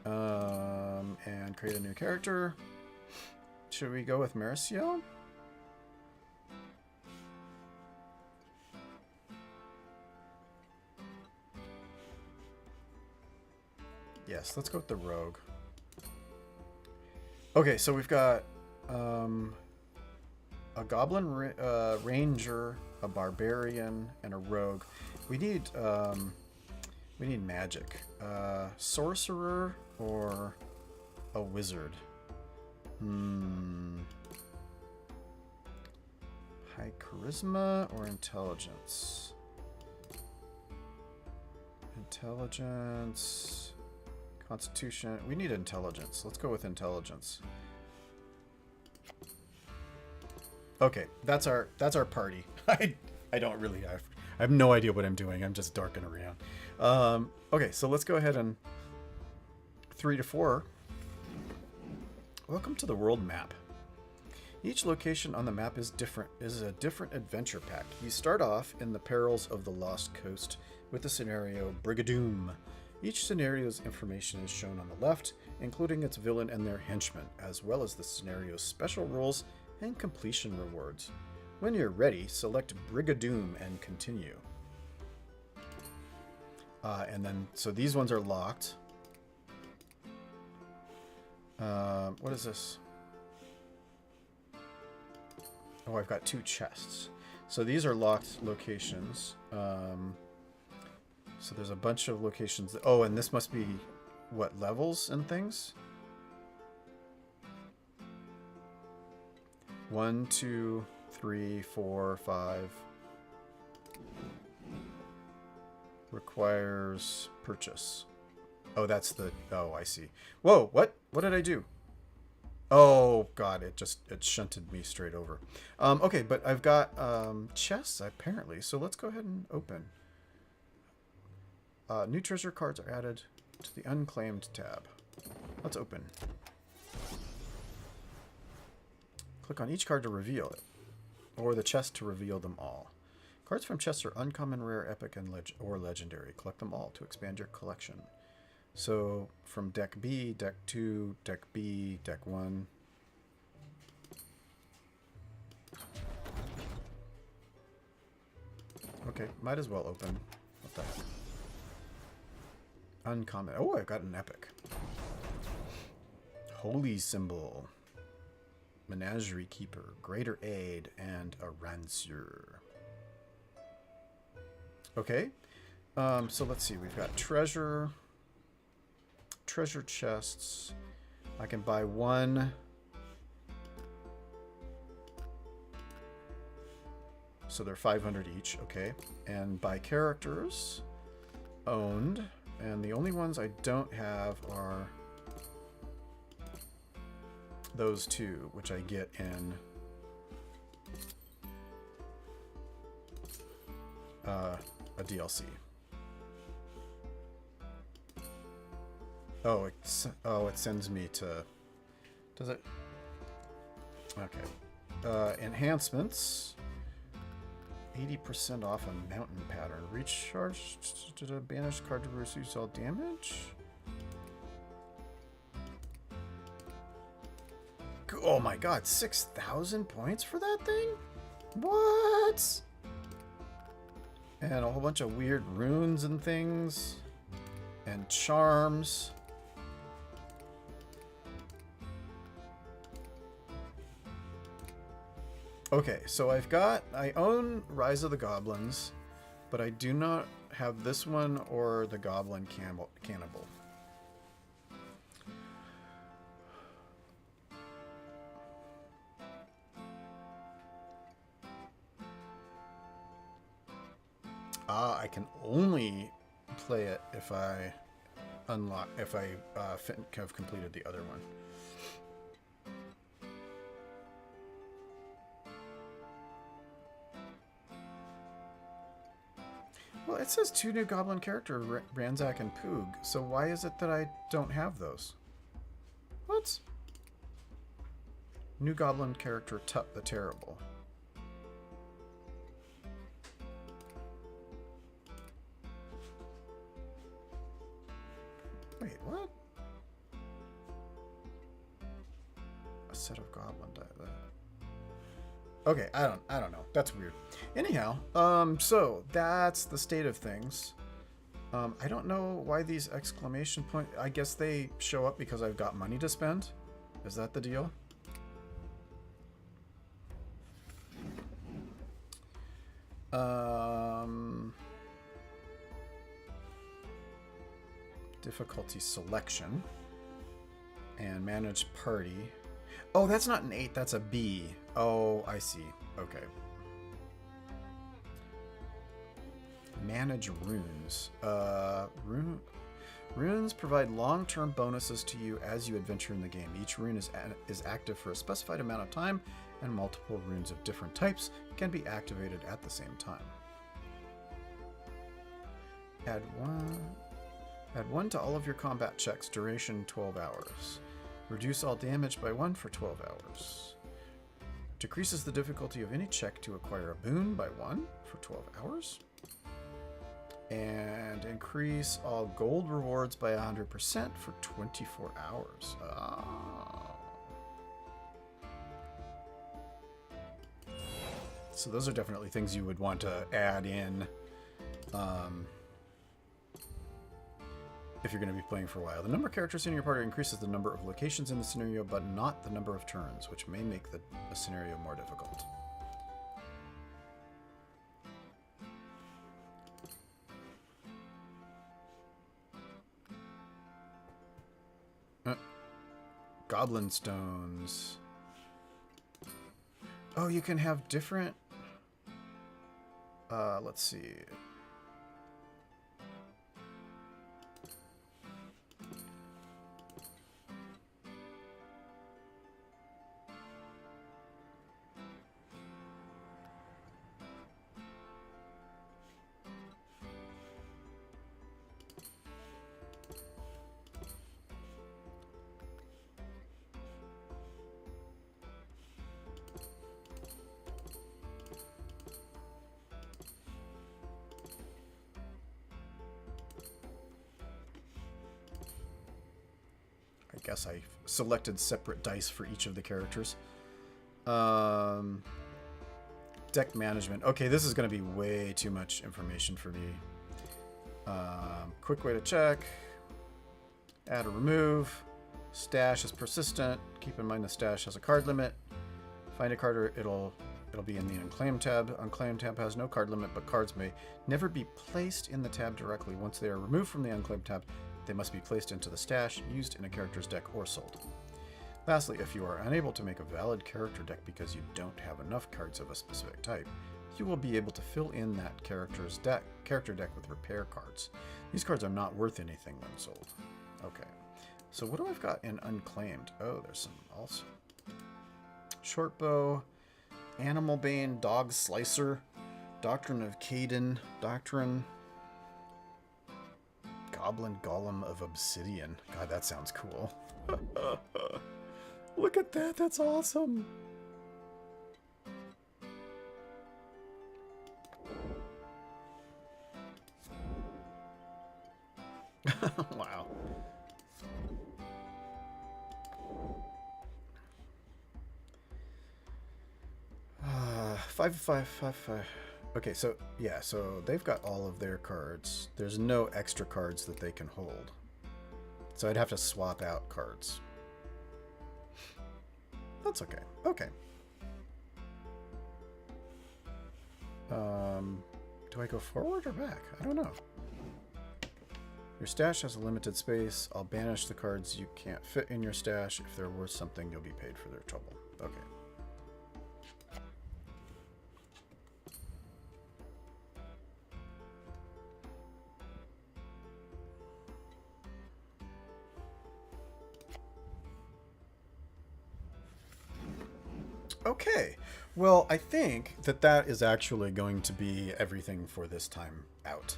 And create a new character. Should we go with Mauricio? Yes, let's go with the rogue. Okay, so we've got a goblin ranger, a barbarian, and a rogue. We need magic. Sorcerer or a wizard. High charisma or intelligence? Intelligence. Constitution. We need intelligence. Let's go with intelligence. Okay, that's our party. I don't really I have no idea what I'm doing. I'm just darking around. Okay, so let's go ahead and 3 to 4. Welcome to the world map. Each location on the map is a different adventure pack. You start off in the perils of the Lost Coast with the scenario Brigadoon. Each scenario's information is shown on the left, including its villain and their henchmen, as well as the scenario's special rules and completion rewards. When you're ready, select Brigadoon and continue. And then, so these ones are locked. What is this? Oh, I've got 2 chests. So these are locked locations. So there's a bunch of locations. Oh, and this must be, what, levels and things? 1, 2, 3, 4, 5. Requires purchase. Oh, that's the... Oh, I see. Whoa, what? What did I do? Oh, God, it shunted me straight over. Okay, but I've got chests, apparently. So let's go ahead and open. New treasure cards are added to the unclaimed tab. Let's open. Click on each card to reveal it, or the chest to reveal them all. Cards from chests are uncommon, rare, epic, and or legendary. Collect them all to expand your collection. So from deck B, deck 2, deck B, deck 1. Okay, might as well open. What the heck? Uncommon. Oh, I got an epic. Holy Symbol. Menagerie Keeper. Greater Aid. And a Rancier. Okay. So let's see. We've got treasure. Treasure chests. I can buy one. So they're 500 each. Okay. And buy characters. Owned. And the only ones I don't have are those two, which I get in a DLC. Oh, it sends me to... Does it? Okay. Enhancements. 80% off a mountain pattern. Recharge to the banished card to reduce all damage. Oh my god, 6,000 points for that thing? What? And a whole bunch of weird runes and things. And charms. Okay, so I own Rise of the Goblins, but I do not have this one or the Goblin Cannibal. I can only play it if I have completed the other one. Well, it says 2 new goblin character, Ranzak and Poog. So why is it that I don't have those? What? New goblin character, Tut the Terrible. Wait, what? A set of goblin die. Okay, I don't know. That's weird. Anyhow, so that's the state of things. I don't know why these exclamation point. I guess they show up because I've got money to spend. Is that the deal? Difficulty selection and manage party. Oh, that's not an 8, that's a B. Oh, I see. Okay. Manage runes. Runes provide long-term bonuses to you as you adventure in the game. Each rune is active for a specified amount of time, and multiple runes of different types can be activated at the same time. Add one to all of your combat checks. Duration 12 hours. Reduce all damage by 1 for 12 hours. Decreases the difficulty of any check to acquire a boon by 1 for 12 hours. And increase all gold rewards by 100% for 24 hours. Oh. So those are definitely things you would want to add in if you're going to be playing for a while. The number of characters in your party increases the number of locations in the scenario, but not the number of turns, which may make the scenario more difficult. Goblin stones. Oh, you can have different... let's see. guess I selected separate dice for each of the characters. Deck management. Okay, this is going to be way too much information for me. Quick way to check. Add or remove. Stash is persistent. Keep in mind the stash has a card limit. Find a card, it'll be in the Unclaimed tab. Unclaimed tab has no card limit, but cards may never be placed in the tab directly. Once they are removed from the Unclaimed tab, they must be placed into the stash, used in a character's deck, or sold. Lastly, if you are unable to make a valid character deck because you don't have enough cards of a specific type, you will be able to fill in that character deck with repair cards. These cards are not worth anything when sold. Okay, so what do I've got in Unclaimed? Oh, there's some also. Shortbow, Animal Bane, Dog Slicer, Doctrine of Caden, Doctrine, Goblin Golem of Obsidian. God, that sounds cool. Look at that, that's awesome. Wow. Five. Okay, so yeah, so they've got all of their cards. There's no extra cards that they can hold. So I'd have to swap out cards. That's okay. Okay. Do I go forward or back? I don't know. Your stash has a limited space. I'll banish the cards you can't fit in your stash. If they're worth something, you'll be paid for their trouble. Okay. Okay, well, I think that is actually going to be everything for this time out.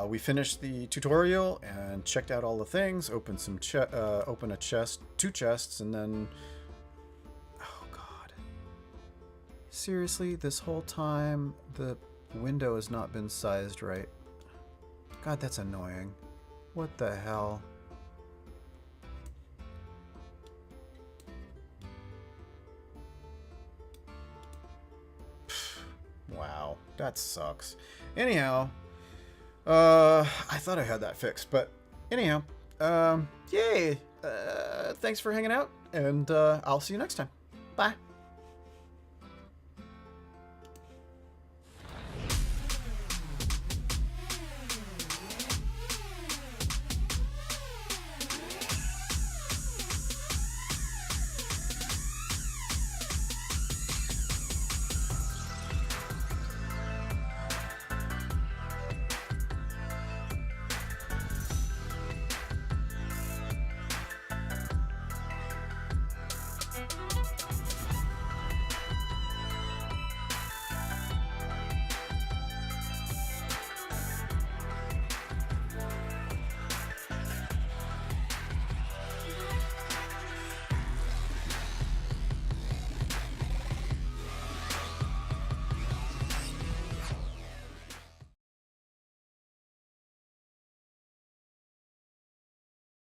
We finished the tutorial and checked out all the things, opened some open a chest, 2 chests, and then, oh god, seriously, this whole time the window has not been sized right. God, that's annoying. What the hell? Wow, that sucks. Anyhow, I thought I had that fixed, but anyhow, yay! Thanks for hanging out, and I'll see you next time. Bye.